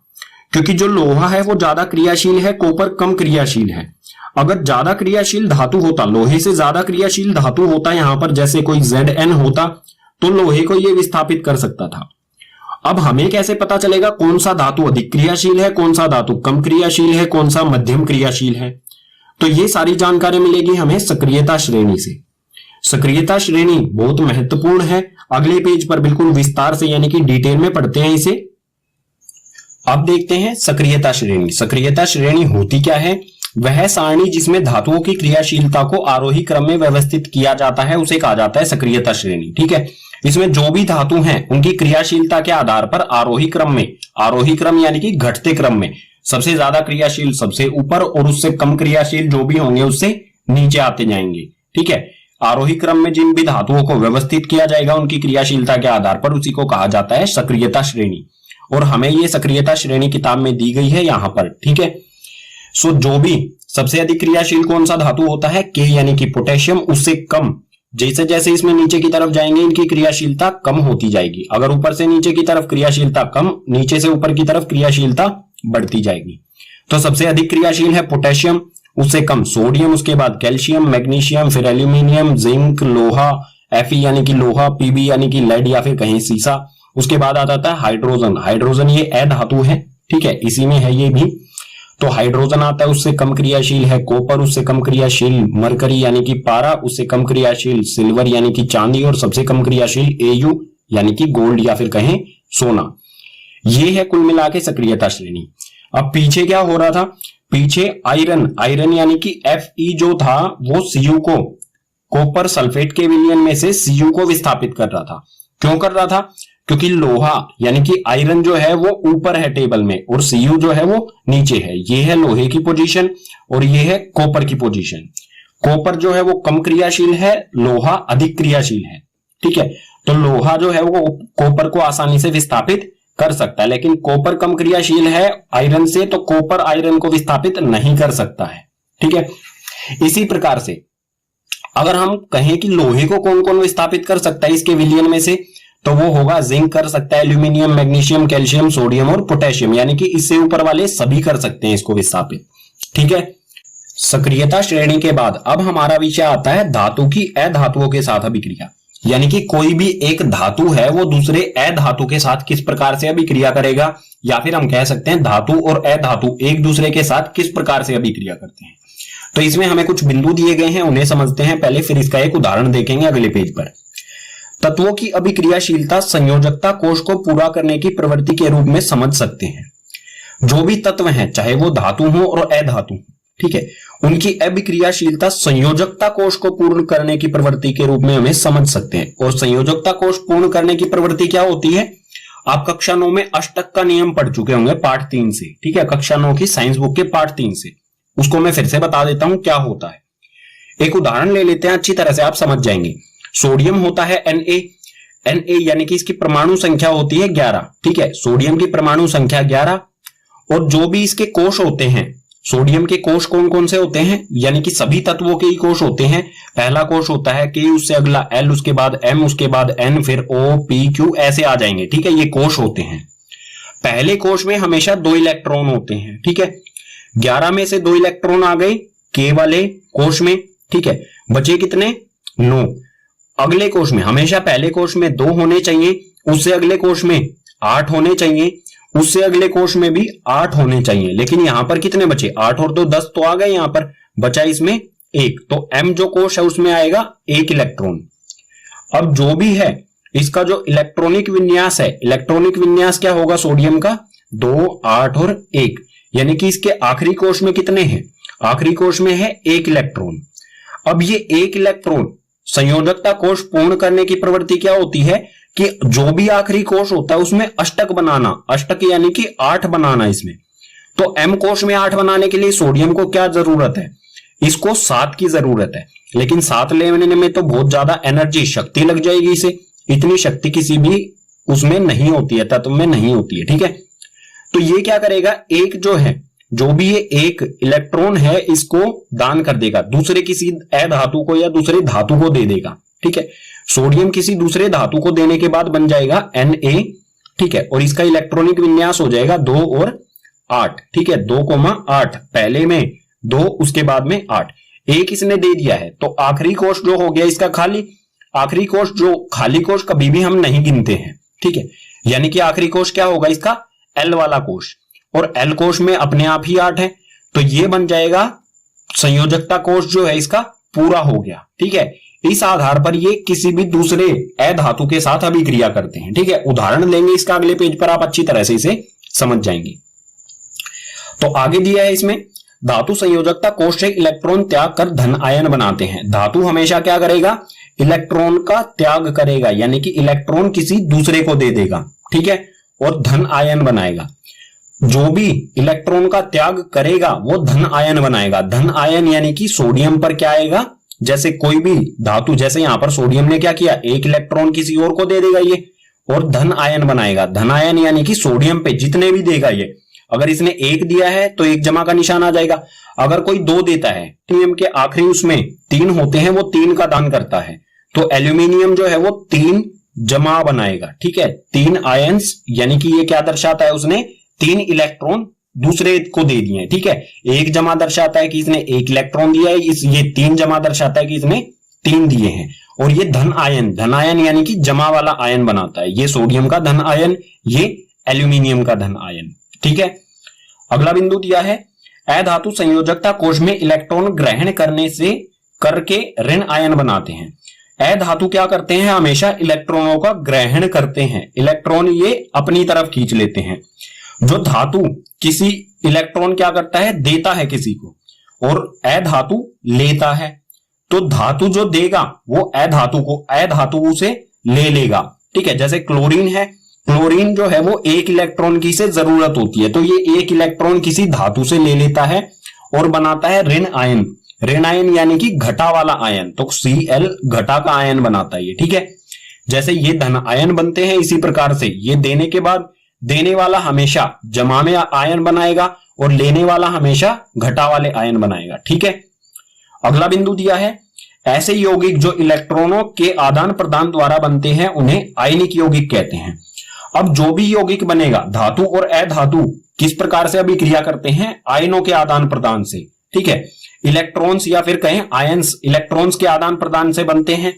क्योंकि जो लोहा है वो ज्यादा क्रियाशील है, कॉपर कम क्रियाशील है। अगर ज्यादा क्रियाशील धातु होता, लोहे से ज्यादा क्रियाशील धातु होता यहां पर, जैसे कोई Zn होता, तो लोहे को ये विस्थापित कर सकता था। अब हमें कैसे पता चलेगा कौन सा धातु अधिक क्रियाशील है, कौन सा धातु कम क्रियाशील है, कौन सा मध्यम क्रियाशील है। तो ये सारी जानकारी मिलेगी हमें सक्रियता श्रेणी से। सक्रियता श्रेणी बहुत महत्वपूर्ण है, अगले पेज पर बिल्कुल विस्तार से यानी कि डिटेल में पढ़ते हैं इसे। अब देखते हैं सक्रियता श्रेणी। सक्रियता श्रेणी होती क्या है, वह सारणी जिसमें धातुओं की क्रियाशीलता को आरोही क्रम में व्यवस्थित किया जाता है उसे कहा जाता है सक्रियता श्रेणी। ठीक है, इसमें जो भी धातु हैं उनकी क्रियाशीलता के आधार पर आरोही क्रम यानी कि घटते क्रम में सबसे ज्यादा क्रियाशील सबसे ऊपर और उससे कम क्रियाशील जो भी होंगे उससे नीचे आते जाएंगे। ठीक है, आरोही क्रम में जिन भी धातुओं को व्यवस्थित किया जाएगा उनकी क्रियाशीलता के आधार पर उसी को कहा जाता है सक्रियता श्रेणी। और हमें ये सक्रियता श्रेणी किताब में दी गई है यहां पर। ठीक है, सो जो भी सबसे अधिक क्रियाशील कौन सा धातु होता है, के यानी कि पोटेशियम, उससे कम जैसे जैसे इसमें नीचे की तरफ जाएंगे इनकी क्रियाशीलता कम होती जाएगी। अगर ऊपर से नीचे की तरफ क्रियाशीलता कम, नीचे से ऊपर की तरफ क्रियाशीलता बढ़ती जाएगी। तो सबसे अधिक क्रियाशील है पोटेशियम, उससे कम सोडियम, उसके बाद कैल्शियम, मैग्नीशियम, फिर एल्यूमिनियम, जिंक, लोहा, Fe यानी कि लोहा, Pb यानी कि लेड या फिर कहीं सीसा। उसके बाद आता था हाइड्रोजन ये अधातु है। ठीक है, इसी में है ये भी। तो हाइड्रोजन आता है, उससे कम क्रियाशील है कॉपर, उससे कम क्रियाशील मरकरी यानी कि पारा, उससे कम क्रियाशील सिल्वर यानी कि चांदी, और सबसे कम क्रियाशील Au यानी कि गोल्ड या फिर कहें सोना। ये है कुल मिला के सक्रियता श्रेणी। अब पीछे क्या हो रहा था, पीछे आयरन यानी कि Fe जो था वो Cu को कॉपर सल्फेट के विलयन में से Cu को विस्थापित कर रहा था। क्यों कर रहा था, क्योंकि लोहा यानी कि आयरन जो है वो ऊपर है टेबल में और Cu जो है वो नीचे है। ये है लोहे की पोजीशन और ये है कॉपर की पोजीशन। कॉपर जो है वो कम क्रियाशील है, लोहा अधिक क्रियाशील है। ठीक है, तो लोहा जो है वो कॉपर को आसानी से विस्थापित कर सकता है, लेकिन कॉपर कम क्रियाशील है आयरन से, तो कॉपर आयरन को विस्थापित नहीं कर सकता है। ठीक है, इसी प्रकार से अगर हम कहें कि लोहे को कौन कौन विस्थापित कर सकता है इसके विलयन में से, तो वो होगा जिंक कर सकता है, एल्यूमिनियम, मैग्नीशियम, कैल्शियम, सोडियम और पोटेशियम, यानी कि इससे ऊपर वाले सभी कर सकते हैं इसको विस्थापित। ठीक है, सक्रियता श्रेणी के बाद अब हमारा विषय आता है धातु की अधातुओं के साथ अभिक्रिया। यानी कि कोई भी एक धातु है वो दूसरे अधातु के साथ किस प्रकार से अभिक्रिया करेगा, या फिर हम कह सकते हैं धातु और अधातु एक दूसरे के साथ किस प्रकार से अभिक्रिया करते हैं। तो इसमें हमें कुछ बिंदु दिए गए हैं, उन्हें समझते हैं पहले, फिर इसका एक उदाहरण देखेंगे अगले पेज पर। तत्वों की अभिक्रियाशीलता संयोजकता कोश को पूरा करने की प्रवृत्ति के रूप में समझ सकते हैं। जो भी तत्व हैं चाहे वो धातु हो और अधातु, ठीक है, उनकी अभिक्रियाशीलता संयोजकता कोश को पूर्ण करने की प्रवृत्ति के रूप में हमें समझ सकते हैं। और संयोजकता कोश पूर्ण करने की प्रवृत्ति क्या होती है, आप कक्षा 9 में अष्टक का नियम पढ़ चुके होंगे पाठ 3 से। ठीक है, कक्षा 9 की साइंस बुक के पाठ 3 से, उसको मैं फिर से बता देता हूं क्या होता है। एक उदाहरण ले लेते हैं, अच्छी तरह से आप समझ जाएंगे। सोडियम होता है Na यानी कि इसकी परमाणु संख्या होती है 11। ठीक है, सोडियम की परमाणु संख्या 11, और जो भी इसके कोश होते हैं, सोडियम के कोश कौन कौन से होते हैं, यानी कि सभी तत्वों के ही कोश होते हैं। पहला कोश होता है K, उससे अगला L, उसके बाद M, उसके बाद N, फिर O, P, Q ऐसे आ जाएंगे। ठीक है, ये कोश होते हैं। पहले कोश में हमेशा 2 इलेक्ट्रॉन होते हैं। ठीक है, 11 में से 2 इलेक्ट्रॉन आ गए K वाले कोश में। ठीक है, बचे कितने, 9। अगले कोश में हमेशा पहले कोश में 2 होने चाहिए, उससे अगले कोश में 8 होने चाहिए, उससे अगले कोश में भी 8 होने चाहिए। लेकिन यहां पर कितने बचे, 8 और 2 10 तो आ गए, यहां पर बचा इसमें 1। तो M जो कोश है उसमें आएगा 1 इलेक्ट्रॉन। अब जो भी है इसका जो इलेक्ट्रॉनिक विन्यास है, इलेक्ट्रॉनिक विन्यास क्या होगा सोडियम का, 2, 8 और 1, यानी कि इसके आखिरी कोश में कितने हैं, आखिरी कोश में है 1 इलेक्ट्रॉन। अब ये 1 इलेक्ट्रॉन संयोजकता कोश पूर्ण करने की प्रवृत्ति क्या होती है कि जो भी आखिरी कोश होता है उसमें अष्टक बनाना, अष्टक यानी कि 8 बनाना इसमें। तो M कोश में 8 बनाने के लिए सोडियम को क्या जरूरत है, इसको 7 की जरूरत है। लेकिन 7 लेने में तो बहुत ज्यादा एनर्जी, शक्ति लग जाएगी इसे, इतनी शक्ति किसी भी उसमें नहीं होती है, तत्व में नहीं होती है। ठीक है, तो ये क्या करेगा, एक जो है, जो भी ये 1 इलेक्ट्रॉन है इसको दान कर देगा, दूसरे किसी अधातु को या दूसरे धातु को दे देगा। ठीक है, सोडियम किसी दूसरे धातु को देने के बाद बन जाएगा Na। ठीक है, और इसका इलेक्ट्रॉनिक विन्यास हो जाएगा 2 और 8। ठीक है, 2,8, पहले में 2 उसके बाद में 8, 1 इसने दे दिया है। तो आखिरी कोश जो हो गया इसका खाली, आखिरी कोश जो खाली कोश कभी भी हम नहीं गिनते हैं। ठीक है, यानी कि आखिरी कोश क्या होगा इसका, L वाला कोश, और L कोश में अपने आप ही 8 है, तो ये बन जाएगा संयोजकता कोश जो है इसका पूरा हो गया। ठीक है, इस आधार पर ये किसी भी दूसरे अधातु के साथ अभिक्रिया करते हैं। ठीक है, उदाहरण लेंगे इसका अगले पेज पर, आप अच्छी तरह से इसे समझ जाएंगे। तो आगे दिया है इसमें, धातु संयोजकता कोष से इलेक्ट्रॉन त्याग कर धन आयन बनाते हैं। धातु हमेशा क्या करेगा, इलेक्ट्रॉन का त्याग करेगा, यानी कि इलेक्ट्रॉन किसी दूसरे को दे देगा, ठीक है, और धन आयन बनाएगा। जो भी इलेक्ट्रॉन का त्याग करेगा वो धन आयन बनाएगा। धन आयन यानी कि सोडियम पर क्या आएगा, जैसे कोई भी धातु, जैसे यहां पर सोडियम ने क्या किया, एक इलेक्ट्रॉन किसी और को दे देगा ये, और धन आयन बनाएगा। धन आयन यानी कि सोडियम पे जितने भी देगा ये, अगर इसने एक दिया है तो एक जमा का निशान आ जाएगा, अगर कोई दो देता है, एल्यूमिनियम के आखिरी उसमें 3 होते हैं, वो 3 का दान करता है, तो एल्यूमिनियम जो है वो 3 जमा बनाएगा, ठीक है, 3 आयंस, यानी कि ये क्या दर्शाता है, उसने 3 इलेक्ट्रॉन दूसरे को दे दिए, ठीक है। एक जमा दर्शाता है कि इसने 1 इलेक्ट्रॉन दिया है, ये 3 जमा दर्शाता है कि इसने 3 दिए हैं। और ये धन आयन यानी कि जमा वाला आयन बनाता है, ये सोडियम का धन आयन, ये एल्यूमिनियम का धन आयन, ठीक है। अगला बिंदु दिया है, अधातु संयोजकता कोष में इलेक्ट्रॉन ग्रहण करने से करके ऋण आयन बनाते हैं। अधातु क्या करते हैं, हमेशा इलेक्ट्रॉनों का ग्रहण करते हैं, इलेक्ट्रॉन ये अपनी तरफ खींच लेते हैं। जो धातु किसी इलेक्ट्रॉन क्या करता है, देता है किसी को, और अधातु लेता है, तो धातु जो देगा वो अधातु से ले लेगा, ठीक है। जैसे क्लोरीन है, क्लोरीन जो है वो 1 इलेक्ट्रॉन की से जरूरत होती है, तो ये 1 इलेक्ट्रॉन किसी धातु से ले लेता है और बनाता है ऋण आयन। ऋण आयन यानी कि घटा वाला आयन, तो Cl घटा का आयन बनाता है ये, ठीक है। जैसे ये धन आयन बनते हैं, इसी प्रकार से ये देने के बाद देने वाला हमेशा जमा में आयन बनाएगा और लेने वाला हमेशा घटा वाले आयन बनाएगा, ठीक है। अगला बिंदु दिया है, ऐसे यौगिक जो इलेक्ट्रॉनों के आदान प्रदान द्वारा बनते हैं उन्हें आयनिक यौगिक कहते हैं। अब जो भी यौगिक बनेगा, धातु और अधातु किस प्रकार से अभिक्रिया करते हैं, आयनों के आदान प्रदान से, ठीक है। इलेक्ट्रॉन्स या फिर कहें आयंस इलेक्ट्रॉन्स के आदान प्रदान से बनते हैं,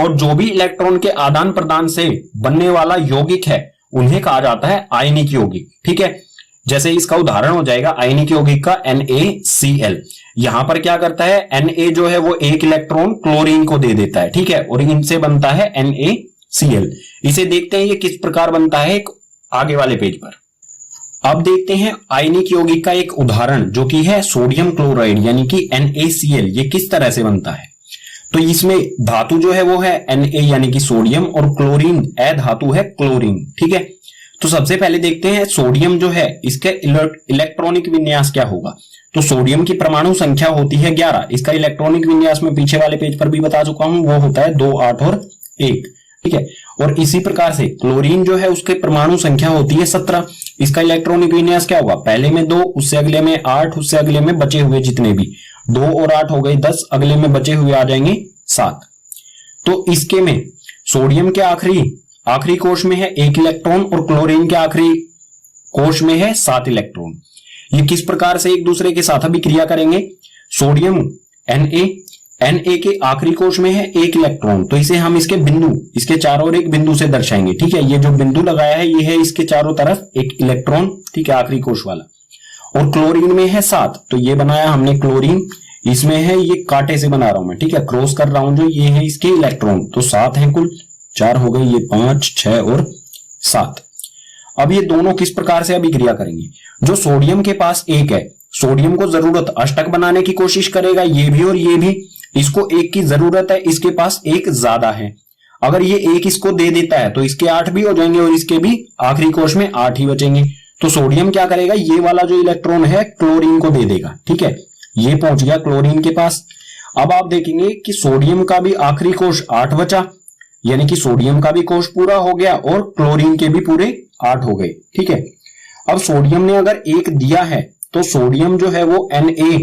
और जो भी इलेक्ट्रॉन के आदान प्रदान से बनने वाला यौगिक है उन्हें कहा जाता है आयनिक यौगिक, ठीक है। जैसे इसका उदाहरण हो जाएगा आयनिक यौगिक का NaCl। यहां पर क्या करता है, Na जो है वो 1 इलेक्ट्रॉन क्लोरीन को दे देता है, ठीक है, और इनसे बनता है NaCl। इसे देखते हैं ये किस प्रकार बनता है एक आगे वाले पेज पर। अब देखते हैं आयनिक यौगिक का एक उदाहरण जो कि है सोडियम क्लोराइड यानी कि NaCl। ये किस तरह से बनता है, तो इसमें धातु जो है वो है Na यानी कि सोडियम, और क्लोरीन अधातु है क्लोरीन, ठीक है। तो सबसे पहले देखते हैं सोडियम जो है इसके इलेक्ट्रॉनिक विन्यास क्या होगा। तो सोडियम की परमाणु संख्या होती है 11, इसका इलेक्ट्रॉनिक विन्यास में पीछे वाले पेज पर भी बता चुका हूं, वो होता है 2, 8 और 1, ठीक है। और इसी प्रकार से क्लोरीन जो है उसके परमाणु संख्या होती है 17, इसका इलेक्ट्रॉनिक विन्यास क्या होगा, पहले में 2, उससे अगले में 8, उससे अगले में बचे हुए जितने भी 2 और 8 हो गए 10, अगले में बचे हुए आ जाएंगे 7। तो इसके में सोडियम के आखिरी कोष में है 1 इलेक्ट्रॉन और क्लोरीन के आखिरी कोष में है 7 इलेक्ट्रॉन। ये किस प्रकार से एक दूसरे के साथ अभिक्रिया करेंगे, सोडियम Na के आखिरी कोष में है 1 इलेक्ट्रॉन, तो इसे हम इसके चारों ओर एक बिंदु से दर्शाएंगे, ठीक है। ये जो बिंदु लगाया है ये है इसके चारों तरफ 1 इलेक्ट्रॉन, ठीक है, आखिरी कोष वाला। और क्लोरीन में है 7, तो ये बनाया हमने क्लोरीन, इसमें है ये कांटे से बना रहा हूं मैं, ठीक है, क्रॉस कर रहा हूं जो ये है इसके इलेक्ट्रॉन, तो 7 है कुल, 4 हो गए, ये 5, 6 और 7। अब ये दोनों किस प्रकार से अभिक्रिया करेंगे, जो सोडियम के पास 1 है, सोडियम को जरूरत अष्टक बनाने की कोशिश करेगा, ये भी और ये भी, इसको 1 की जरूरत है, इसके पास 1 ज्यादा है, अगर ये 1 इसको दे देता है तो इसके 8 भी हो जाएंगे और इसके भी आखिरी कोष में 8 ही बचेंगे। तो सोडियम क्या करेगा, ये वाला जो इलेक्ट्रॉन है क्लोरीन को दे देगा, ठीक है, ये पहुंच गया क्लोरीन के पास। अब आप देखेंगे कि सोडियम का भी आखिरी कोष 8 बचा, यानी कि सोडियम का भी कोष पूरा हो गया और क्लोरीन के भी पूरे 8 हो गए, ठीक है। अब सोडियम ने अगर 1 दिया है तो सोडियम जो है वो Na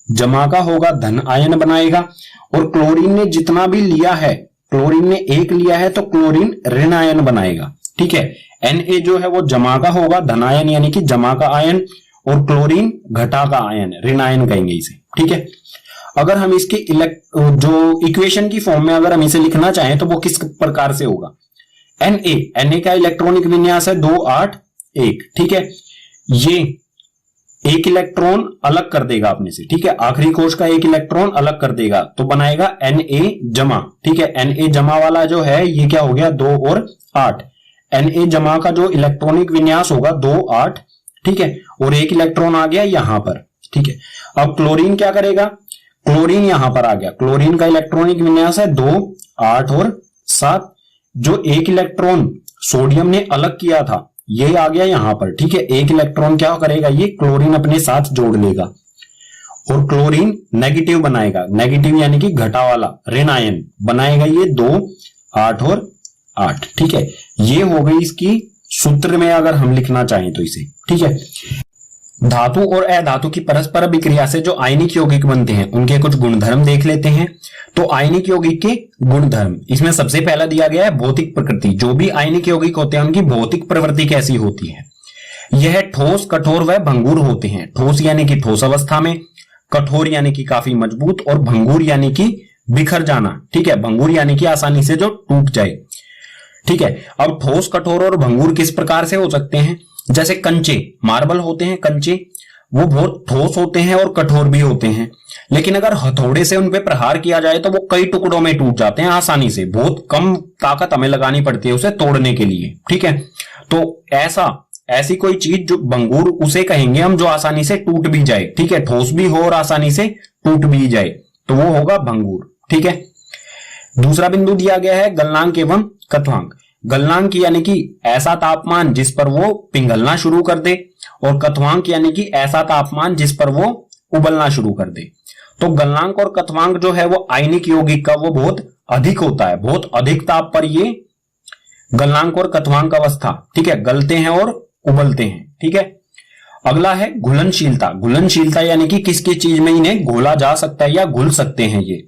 जमा का होगा, धन आयन बनाएगा, और क्लोरीन ने जितना भी लिया है, क्लोरीन ने 1 लिया है तो क्लोरीन ऋण आयन बनाएगा, ठीक है। Na जो है वो जमा का होगा, धन आयन यानी कि जमा का आयन, और क्लोरीन घटा का आयन, ऋण आयन कहेंगे इसे, ठीक है। अगर हम इसके जो इक्वेशन की फॉर्म में अगर हम इसे लिखना चाहें तो वो किस प्रकार से होगा, Na का इलेक्ट्रॉनिक विन्यास है 2, 8, 1, ठीक है। ये 1 इलेक्ट्रॉन अलग कर देगा अपने से, ठीक है, आखिरी कोष का 1 इलेक्ट्रॉन अलग कर देगा तो बनाएगा Na जमा, ठीक है। Na जमा वाला जो है ये क्या हो गया, 2 और 8। Na जमा का जो इलेक्ट्रॉनिक विन्यास होगा 2, 8, ठीक है, और 1 इलेक्ट्रॉन आ गया यहां पर, ठीक है। अब क्लोरीन क्या करेगा, क्लोरीन यहां पर आ गया, क्लोरीन का इलेक्ट्रॉनिक विन्यास है 2, 8 और 7। जो एक इलेक्ट्रॉन सोडियम ने अलग किया था ये आ गया यहां पर, ठीक है। एक इलेक्ट्रॉन क्या करेगा, ये क्लोरीन अपने साथ जोड़ लेगा और क्लोरीन नेगेटिव बनाएगा, नेगेटिव यानी कि घटा वाला ऋण आयन बनाएगा, ये 2, 8 और 8, ठीक है। ये हो गई इसकी सूत्र में अगर हम लिखना चाहें तो इसे, ठीक है। धातु और अधातु की परस्पर अभिक्रिया से जो आयनिक यौगिक बनते हैं उनके कुछ गुणधर्म देख लेते हैं। तो आयनिक यौगिक के गुणधर्म, इसमें सबसे पहला दिया गया है भौतिक प्रकृति। जो भी आयनिक यौगिक होते हैं उनकी भौतिक प्रवृत्ति कैसी होती है, यह ठोस, कठोर व भंगुर होते हैं। ठोस यानी कि ठोस अवस्था में, कठोर यानी कि काफी मजबूत, और भंगुर यानी कि बिखर जाना, ठीक है। भंगुर यानी कि आसानी से जो टूट जाए, ठीक है। अब ठोस, कठोर और भंगुर किस प्रकार से हो सकते हैं, जैसे कंचे, मार्बल होते हैं कंचे, वो बहुत ठोस होते हैं और कठोर भी होते हैं, लेकिन अगर हथौड़े से उन पे प्रहार किया जाए तो वो कई टुकड़ों में टूट जाते हैं आसानी से, बहुत कम ताकत हमें लगानी पड़ती है उसे तोड़ने के लिए, ठीक है। तो ऐसी कोई चीज जो भंगुर उसे कहेंगे हम, जो आसानी से टूट भी जाए, ठीक है, ठोस भी हो और आसानी से टूट भी जाए, तो वो होगा भंगुर, ठीक है। दूसरा बिंदु दिया गया है गलनांक एवं कथवांक। गलनांक यानी कि ऐसा तापमान जिस पर वो पिघलना शुरू कर दे, और कथवांक यानी कि ऐसा तापमान जिस पर वो उबलना शुरू कर दे। तो गलनांक और कथवांक जो है वो आयनिक यौगिक का वो बहुत अधिक होता है, बहुत अधिक ताप पर ये गलनांक और कथवांक अवस्था, ठीक है, गलते हैं और उबलते हैं, ठीक है। अगला है घुलनशीलता। घुलनशीलता यानी कि किसकी चीज में इन्हें घोला जा सकता है या घुल सकते हैं ये।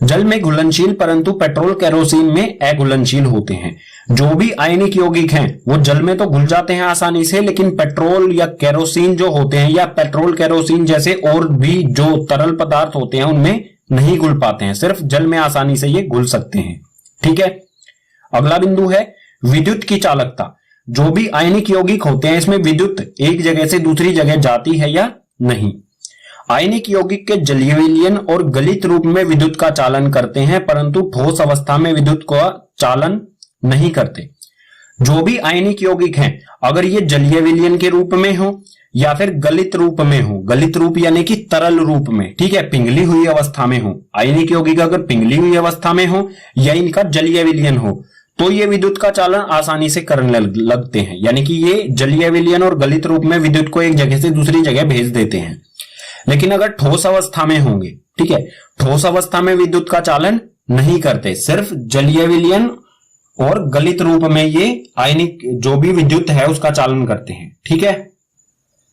जल में घुलनशील परंतु पेट्रोल केरोसिन में अघुलनशील होते हैं। जो भी आयनिक यौगिक हैं वो जल में तो घुल जाते हैं आसानी से, लेकिन पेट्रोल या केरोसिन जो होते हैं या पेट्रोल केरोसिन जैसे और भी जो तरल पदार्थ होते हैं उनमें नहीं घुल पाते हैं, सिर्फ जल में आसानी से ये घुल सकते हैं, ठीक है। अगला बिंदु है विद्युत की चालकता। जो भी आयनिक यौगिक होते हैं इसमें विद्युत एक जगह से दूसरी जगह जाती है या नहीं। आयनिक यौगिक के जलीय विलयन और गलित रूप में विद्युत का चालन करते हैं, परंतु ठोस अवस्था में विद्युत का चालन नहीं करते। जो भी आयनिक यौगिक हैं अगर ये जलीय विलयन के रूप में हो या फिर गलित रूप में हो, गलित रूप यानी कि तरल रूप में, ठीक है, पिघली हुई अवस्था में हो, आयनिक यौगिक अगर पिघली हुई अवस्था में हो या इनका जलीय विलयन हो, तो ये विद्युत का चालन आसानी से करने लगते हैं, यानी कि ये जलीय विलयन और गलित रूप में विद्युत को एक जगह से दूसरी जगह भेज देते हैं। लेकिन अगर ठोस अवस्था में होंगे, ठीक है, ठोस अवस्था में विद्युत का चालन नहीं करते, सिर्फ जलीय विलयन और गलित रूप में ये आयनिक जो भी विद्युत है उसका चालन करते हैं, ठीक है।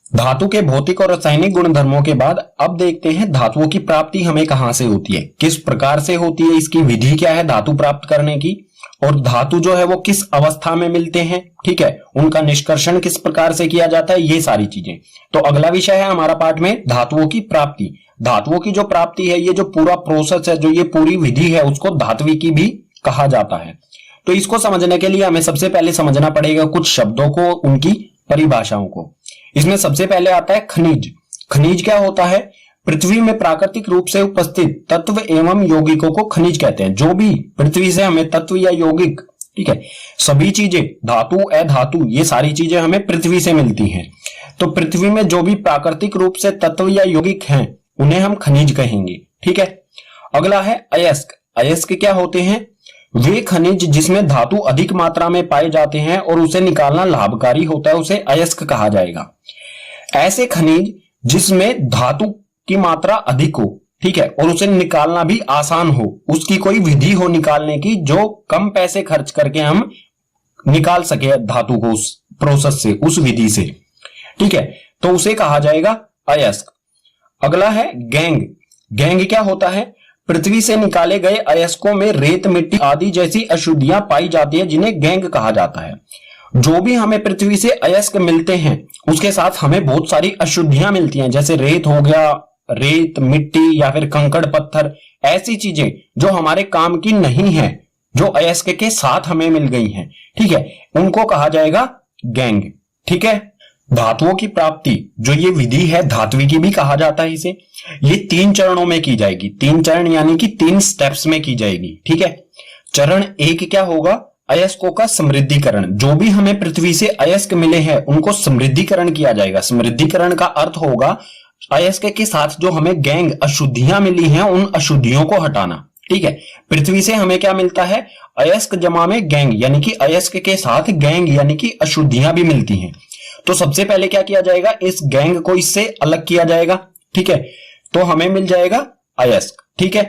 धातु के भौतिक और रासायनिक गुणधर्मों के बाद अब देखते हैं धातुओं की प्राप्ति हमें कहां से होती है, किस प्रकार से होती है, इसकी विधि क्या है धातु प्राप्त करने की, और धातु जो है वो किस अवस्था में मिलते हैं, ठीक है, उनका निष्कर्षण किस प्रकार से किया जाता है, ये सारी चीजें। तो अगला विषय है हमारा पाठ में धातुओं की प्राप्ति। धातुओं की जो प्राप्ति है, ये जो पूरा प्रोसेस है, जो ये पूरी विधि है, उसको धात्विकी भी कहा जाता है। तो इसको समझने के लिए हमें सबसे पहले समझना पड़ेगा कुछ शब्दों को, उनकी परिभाषाओं को। इसमें सबसे पहले आता है खनिज। खनिज क्या होता है, पृथ्वी में प्राकृतिक रूप से उपस्थित तत्व एवं यौगिकों को खनिज कहते हैं। जो भी पृथ्वी से हमें तत्व या यौगिक, ठीक है, सभी चीजें धातु अधातु ये सारी चीजें हमें पृथ्वी से मिलती हैं। तो पृथ्वी में जो भी प्राकृतिक रूप से तत्व या यौगिक हैं उन्हें हम खनिज कहेंगे, ठीक है। अगला है अयस्क। अयस्क क्या होते हैं, वे खनिज जिसमें धातु अधिक मात्रा में पाए जाते हैं और उसे निकालना लाभकारी होता है, उसे अयस्क कहा जाएगा। ऐसे खनिज जिसमें धातु की मात्रा अधिक हो, ठीक है, और उसे निकालना भी आसान हो, उसकी कोई विधि हो निकालने की, जो कम पैसे खर्च करके हम निकाल सके धातु को उस प्रोसेस से, उस विधि से, ठीक है, तो उसे कहा जाएगा अयस्क। अगला है गैंग। गैंग क्या होता है, पृथ्वी से निकाले गए अयस्कों में रेत, मिट्टी आदि जैसी अशुद्धियां पाई जाती है, जिन्हें गैंग कहा जाता है। जो भी हमें पृथ्वी से अयस्क मिलते हैं उसके साथ हमें बहुत सारी अशुद्धियां मिलती हैं, जैसे रेत हो गया, रेत, मिट्टी या फिर कंकड़ पत्थर, ऐसी चीजें जो हमारे काम की नहीं है, जो अयस्क के साथ हमें मिल गई हैं, ठीक है, उनको कहा जाएगा गैंग, ठीक है। धातुओं की प्राप्ति जो ये विधि है धात्विकी भी कहा जाता है इसे, ये 3 चरणों में की जाएगी। 3 चरण यानी कि 3 स्टेप्स में की जाएगी, ठीक है। चरण 1 क्या होगा, अयस्कों का समृद्धिकरण। जो भी हमें पृथ्वी से अयस्क मिले हैं उनको समृद्धिकरण किया जाएगा। समृद्धिकरण का अर्थ होगा अयस्क के साथ जो हमें गैंग अशुद्धियां मिली हैं उन अशुद्धियों को हटाना। ठीक है, पृथ्वी से हमें क्या मिलता है, अयस्क जमा में गैंग यानी कि अयस्क के साथ गैंग यानी कि अशुद्धियां भी मिलती हैं। तो सबसे पहले क्या किया जाएगा, इस गैंग को इससे अलग किया जाएगा। ठीक है, तो हमें मिल जाएगा अयस्क। ठीक है,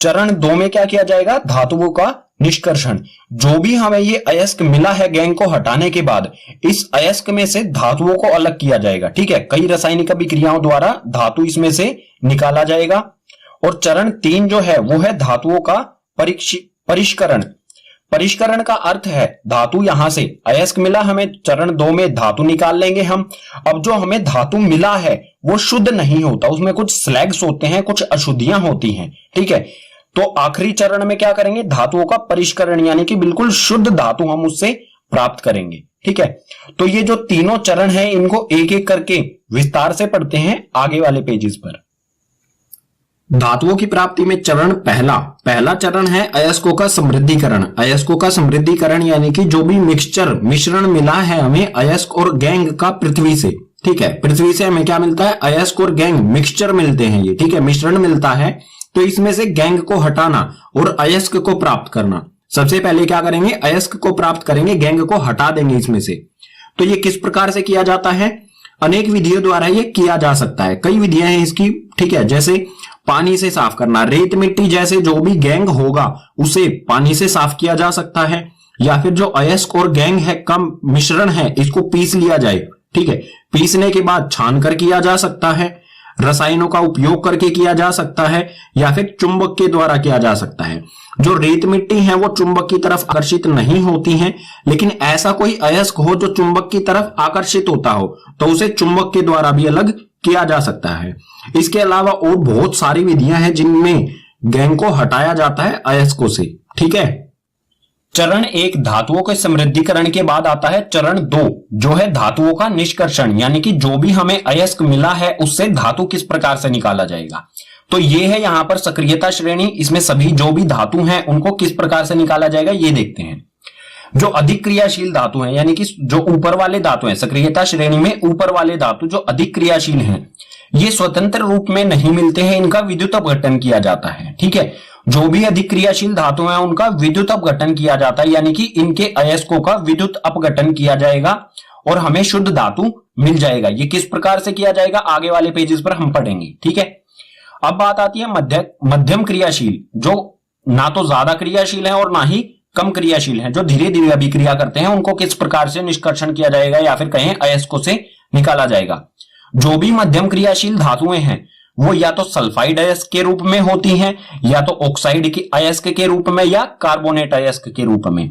चरण 2 में क्या किया जाएगा, धातुओं का निष्कर्षण। जो भी हमें ये अयस्क मिला है गैंग को हटाने के बाद, इस अयस्क में से धातुओं को अलग किया जाएगा। ठीक है, कई रासायनिक अभिक्रियाओं द्वारा धातु इसमें से निकाला जाएगा। और चरण 3 जो है वो है धातुओं का परिष्करण। परिष्करण का अर्थ है धातु, यहां से अयस्क मिला हमें, चरण 2 में धातु निकाल लेंगे हम। अब जो हमें धातु मिला है वो शुद्ध नहीं होता, उसमें कुछ स्लैग्स होते हैं, कुछ अशुद्धियां होती हैं। ठीक है, तो आखिरी चरण में क्या करेंगे, धातुओं का परिष्करण यानी कि बिल्कुल शुद्ध धातु हम उससे प्राप्त करेंगे। ठीक है, तो ये जो तीनों चरण हैं इनको एक एक करके विस्तार से पढ़ते हैं आगे वाले पेजेस पर। धातुओं की प्राप्ति में चरण पहला चरण है अयस्कों का समृद्धिकरण। अयस्कों का समृद्धिकरण यानी कि जो भी मिश्रण मिला है हमें अयस्क और गैंग का पृथ्वी से। ठीक है, पृथ्वी से हमें क्या मिलता है, अयस्क और गैंग मिक्सचर मिलते हैं ये। ठीक है, मिश्रण मिलता है, तो इसमें से गैंग को हटाना और अयस्क को प्राप्त करना। सबसे पहले क्या करेंगे, अयस्क को प्राप्त करेंगे, गैंग को हटा देंगे इसमें से। तो ये किस प्रकार से किया जाता है, अनेक विधियों द्वारा ये किया जा सकता है, कई विधियां हैं इसकी। ठीक है, जैसे पानी से साफ करना, रेत मिट्टी जैसे जो भी गैंग होगा उसे पानी से साफ किया जा सकता है, या फिर जो अयस्क और गैंग है कम मिश्रण है इसको पीस लिया जाए। ठीक है, पीसने के बाद छान कर किया जा सकता है, रसायनों का उपयोग करके किया जा सकता है, या फिर चुंबक के द्वारा किया जा सकता है। जो रेत मिट्टी है वो चुंबक की तरफ आकर्षित नहीं होती हैं, लेकिन ऐसा कोई अयस्क हो जो चुंबक की तरफ आकर्षित होता हो तो उसे चुंबक के द्वारा भी अलग किया जा सकता है। इसके अलावा और बहुत सारी विधियां हैं जिनमें गैंग को हटाया जाता है अयस्कों से। ठीक है, चरण 1 धातुओं के समृद्धिकरण के बाद आता है चरण 2 जो है धातुओं का निष्कर्षण, यानी कि जो भी हमें अयस्क मिला है उससे धातु किस प्रकार से निकाला जाएगा। तो ये है यहां पर सक्रियता श्रेणी, इसमें सभी जो भी धातु हैं उनको किस प्रकार से निकाला जाएगा ये देखते हैं। जो अधिक क्रियाशील धातु हैं यानी कि जो ऊपर वाले धातु हैं, सक्रियता श्रेणी में ऊपर वाले धातु जो अधिक क्रियाशील हैं ये स्वतंत्र रूप में नहीं मिलते हैं, इनका विद्युत अपघटन किया जाता है। ठीक है, जो भी अधिक क्रियाशील धातु हैं उनका विद्युत अपघटन किया जाता है, यानी कि इनके अयस्कों का विद्युत अपघटन किया जाएगा और हमें शुद्ध धातु मिल जाएगा। ये किस प्रकार से किया जाएगा आगे वाले पेजेस पर हम पढ़ेंगे। ठीक है, अब बात आती है मध्यम क्रियाशील, जो ना तो ज्यादा क्रियाशील है और ना ही कम क्रियाशील है, जो धीरे धीरे अभिक्रिया करते हैं, उनको किस प्रकार से निष्कर्षण किया जाएगा या फिर कहें अयस्कों से निकाला जाएगा। जो भी मध्यम क्रियाशील धातुएं हैं वो या तो सल्फाइड अयस्क के रूप में होती हैं, या तो ऑक्साइड के अयस्क के रूप में, या कार्बोनेट अयस्क के रूप में।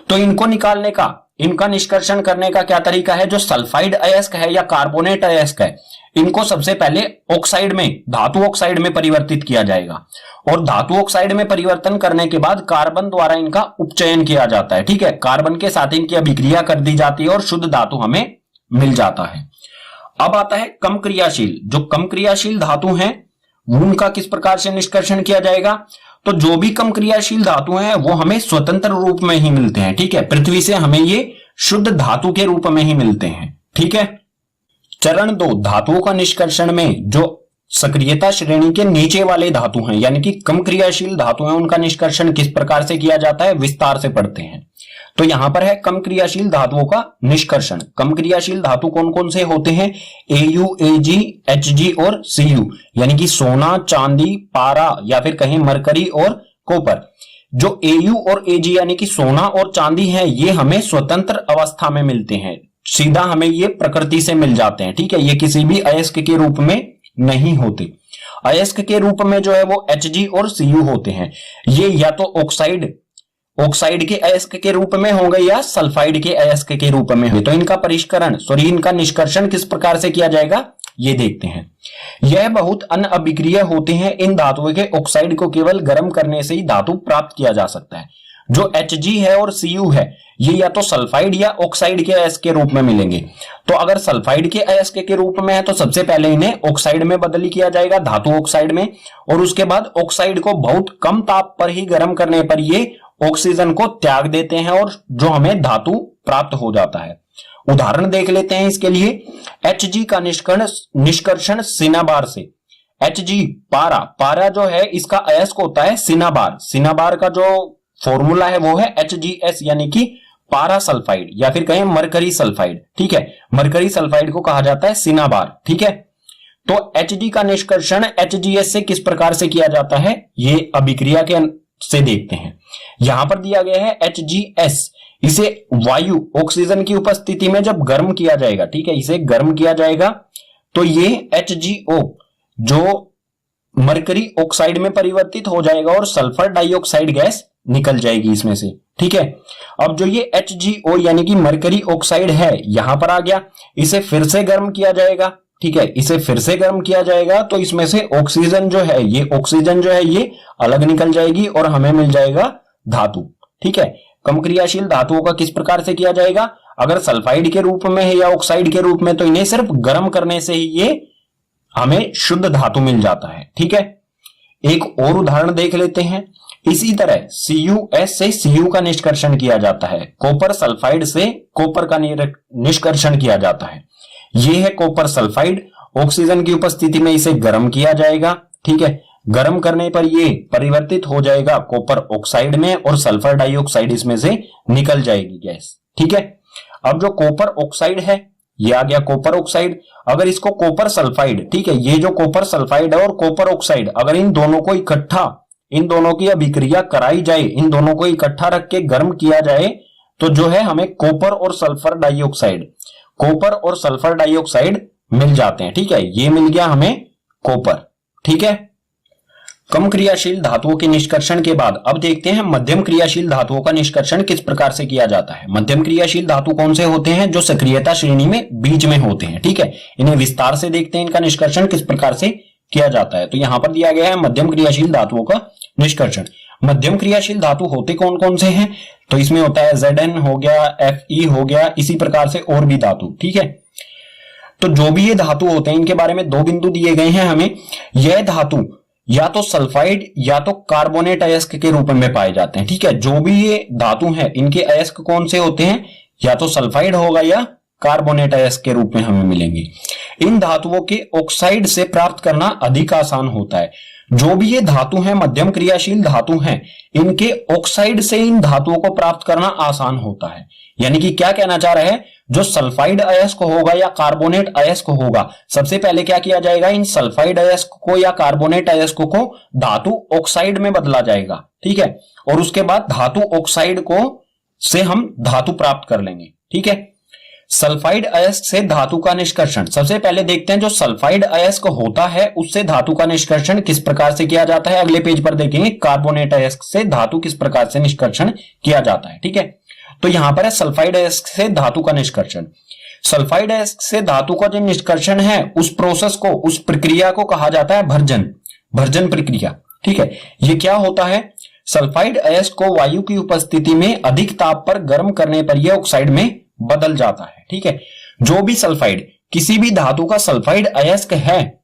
तो इनको निकालने का, इनका निष्कर्षण करने का क्या तरीका है, जो सल्फाइड अयस्क है या कार्बोनेट अयस्क है इनको सबसे पहले ऑक्साइड में, धातु ऑक्साइड में परिवर्तित किया जाएगा, और धातु ऑक्साइड में परिवर्तन करने के बाद कार्बन द्वारा इनका उपचयन किया जाता है। ठीक है, कार्बन के साथ इनकी अभिक्रिया कर दी जाती है और शुद्ध धातु हमें मिल जाता है। अब आता है कम क्रियाशील, जो कम क्रियाशील धातु हैं उनका किस प्रकार से निष्कर्षण किया जाएगा। तो जो भी कम क्रियाशील धातु हैं वो हमें स्वतंत्र रूप में ही मिलते हैं। ठीक है, पृथ्वी से हमें ये शुद्ध धातु के रूप में ही मिलते हैं। ठीक है, चरण 2 धातुओं का निष्कर्षण में जो सक्रियता श्रेणी के नीचे वाले धातु हैं यानी कि कम क्रियाशील धातु हैं उनका निष्कर्षण किस प्रकार से किया जाता है विस्तार से पढ़ते हैं। तो यहां पर है कम क्रियाशील धातुओं का निष्कर्षण। कम क्रियाशील धातु कौन कौन से होते हैं, Au, Ag, Hg और Cu, यानी कि सोना, चांदी, पारा या फिर कहें मरकरी और कॉपर। जो Au और Ag यानी कि सोना और चांदी है ये हमें स्वतंत्र अवस्था में मिलते हैं, सीधा हमें ये प्रकृति से मिल जाते हैं। ठीक है, ये किसी भी अयस्क के रूप में नहीं होते। अयस्क के रूप में जो है वो Hg और Cu होते हैं। ये या तो ऑक्साइड के अयस्क के रूप में होंगे या सल्फाइड के अयस्क के रूप में होंगे। तो इनका निष्कर्षण किस प्रकार से किया जाएगा ये देखते हैं। यह बहुत अनअभिक्रिय होते हैं। इन धातुओं के ऑक्साइड को केवल गर्म करने से ही धातु प्राप्त किया जा सकता है। जो Hg है और Cu है ये या तो सल्फाइड या ऑक्साइड के अयस्क के रूप में मिलेंगे। तो अगर सल्फाइड के अयस्क के रूप में है तो सबसे पहले इन्हें ऑक्साइड में बदल किया जाएगा, धातु ऑक्साइड में, और उसके बाद ऑक्साइड को बहुत कम ताप पर ही गर्म करने पर ये ऑक्सीजन को त्याग देते हैं और जो हमें धातु प्राप्त हो जाता है। उदाहरण देख लेते हैं इसके लिए। Hg का निष्कर्षण सिनाबार से। Hg पारा जो है इसका अयस्क होता है सिनाबार। सिनाबार का जो फॉर्मूला है वो है HgS यानी कि पारा सल्फाइड या फिर कहें मरकरी सल्फाइड। ठीक है, मरकरी सल्फाइड को कहा जाता है सिनाबार। ठीक है, तो Hg का निष्कर्षण HgS से किस प्रकार से किया जाता है ये अभिक्रिया के से देखते हैं। यहां पर दिया गया है HgS, इसे वायु ऑक्सीजन की उपस्थिति में जब गर्म किया जाएगा, ठीक है, इसे गर्म किया जाएगा तो ये HgO जो मरकरी ऑक्साइड में परिवर्तित हो जाएगा और सल्फर डाइऑक्साइड गैस निकल जाएगी इसमें से। ठीक है, अब जो ये HgO यानी कि मरकरी ऑक्साइड है यहां पर आ गया, इसे फिर से गर्म किया जाएगा। ठीक है, इसे फिर से गर्म किया जाएगा तो इसमें से ऑक्सीजन जो है ये ऑक्सीजन जो है ये अलग निकल जाएगी और हमें मिल जाएगा धातु। ठीक है, कम क्रियाशील धातुओं का किस प्रकार से किया जाएगा, अगर सल्फाइड के रूप में है या ऑक्साइड के रूप में तो इन्हें सिर्फ गर्म करने से ही ये हमें शुद्ध धातु मिल जाता है। ठीक है, एक और उदाहरण देख लेते हैं। इसी तरह CuS से Cu का निष्कर्षण किया जाता है, कॉपर सल्फाइड से कॉपर का निष्कर्षण किया जाता है। यह है कॉपर सल्फाइड, ऑक्सीजन की उपस्थिति में इसे गर्म किया जाएगा। ठीक है, गर्म करने पर यह परिवर्तित हो जाएगा कॉपर ऑक्साइड में और सल्फर डाइऑक्साइड इसमें से निकल जाएगी गैस। ठीक है, अब जो कॉपर ऑक्साइड है ये आ गया कॉपर ऑक्साइड। अगर इसको कॉपर सल्फाइड, ठीक है, ये जो कॉपर सल्फाइड है और कॉपर ऑक्साइड, अगर इन दोनों को इकट्ठा, इन दोनों की अभिक्रिया कराई जाए, इन दोनों को इकट्ठा रख के गर्म किया जाए तो जो है हमें कॉपर और सल्फर डाइऑक्साइड मिल जाते हैं। ठीक है, ये मिल गया हमें कॉपर। ठीक है, कम क्रियाशील धातुओं के निष्कर्षण के बाद अब देखते हैं मध्यम क्रियाशील धातुओं का निष्कर्षण किस प्रकार से किया जाता है। मध्यम क्रियाशील धातु कौन से होते हैं, जो सक्रियता श्रेणी में बीच में होते हैं। ठीक है, इन्हें विस्तार से देखते हैं, इनका निष्कर्षण किस प्रकार से किया जाता है। तो यहां पर दिया गया है मध्यम क्रियाशील धातुओं का निष्कर्षण। मध्यम क्रियाशील धातु होते कौन कौन से हैं, तो इसमें होता है Zn हो गया, Fe हो गया, इसी प्रकार से और भी धातु। ठीक है, तो जो भी ये धातु होते हैं इनके बारे में दो बिंदु दिए गए हैं हमें। यह धातु या तो सल्फाइड या तो कार्बोनेट अयस्क के रूप में पाए जाते हैं। ठीक है, जो भी ये धातु है इनके अयस्क कौन से होते हैं, या तो सल्फाइड होगा या कार्बोनेट अयस्क के रूप में हमें मिलेंगे। इन धातुओं के ऑक्साइड से प्राप्त करना अधिक आसान होता है। जो भी ये धातु है मध्यम क्रियाशील धातु हैं, इनके ऑक्साइड से इन धातुओं को प्राप्त करना आसान होता है। यानी कि क्या कहना चाह रहे हैं, जो सल्फाइड अयस्क होगा या कार्बोनेट अयस्क होगा, सबसे पहले क्या किया जाएगा, इन सल्फाइड अयस्क को या कार्बोनेट अयस्क को धातु ऑक्साइड में बदला जाएगा। ठीक है, और उसके बाद धातु ऑक्साइड को से हम धातु प्राप्त कर लेंगे। ठीक है, सल्फाइड अयस्क से धातु का निष्कर्षण, सबसे पहले देखते हैं जो सल्फाइड अयस्क होता है उससे धातु का निष्कर्षण किस प्रकार से किया जाता है। अगले पेज पर देखेंगे कार्बोनेट अयस्क से धातु किस प्रकार से निष्कर्षण किया जाता है। ठीक है, तो यहां पर है सल्फाइड अयस्क से धातु का निष्कर्षण। सल्फाइड अयस्क से धातु का जो निष्कर्षण है उस प्रोसेस को, उस प्रक्रिया को कहा जाता है भर्जन प्रक्रिया। ठीक है, ये क्या होता है, सल्फाइड अयस्क को वायु की उपस्थिति में अधिक ताप पर गर्म करने पर यह ऑक्साइड में बदल जाता है। ठीक है, जो भी सल्फाइड, किसी भी धातु का सल्फाइड अयस्क है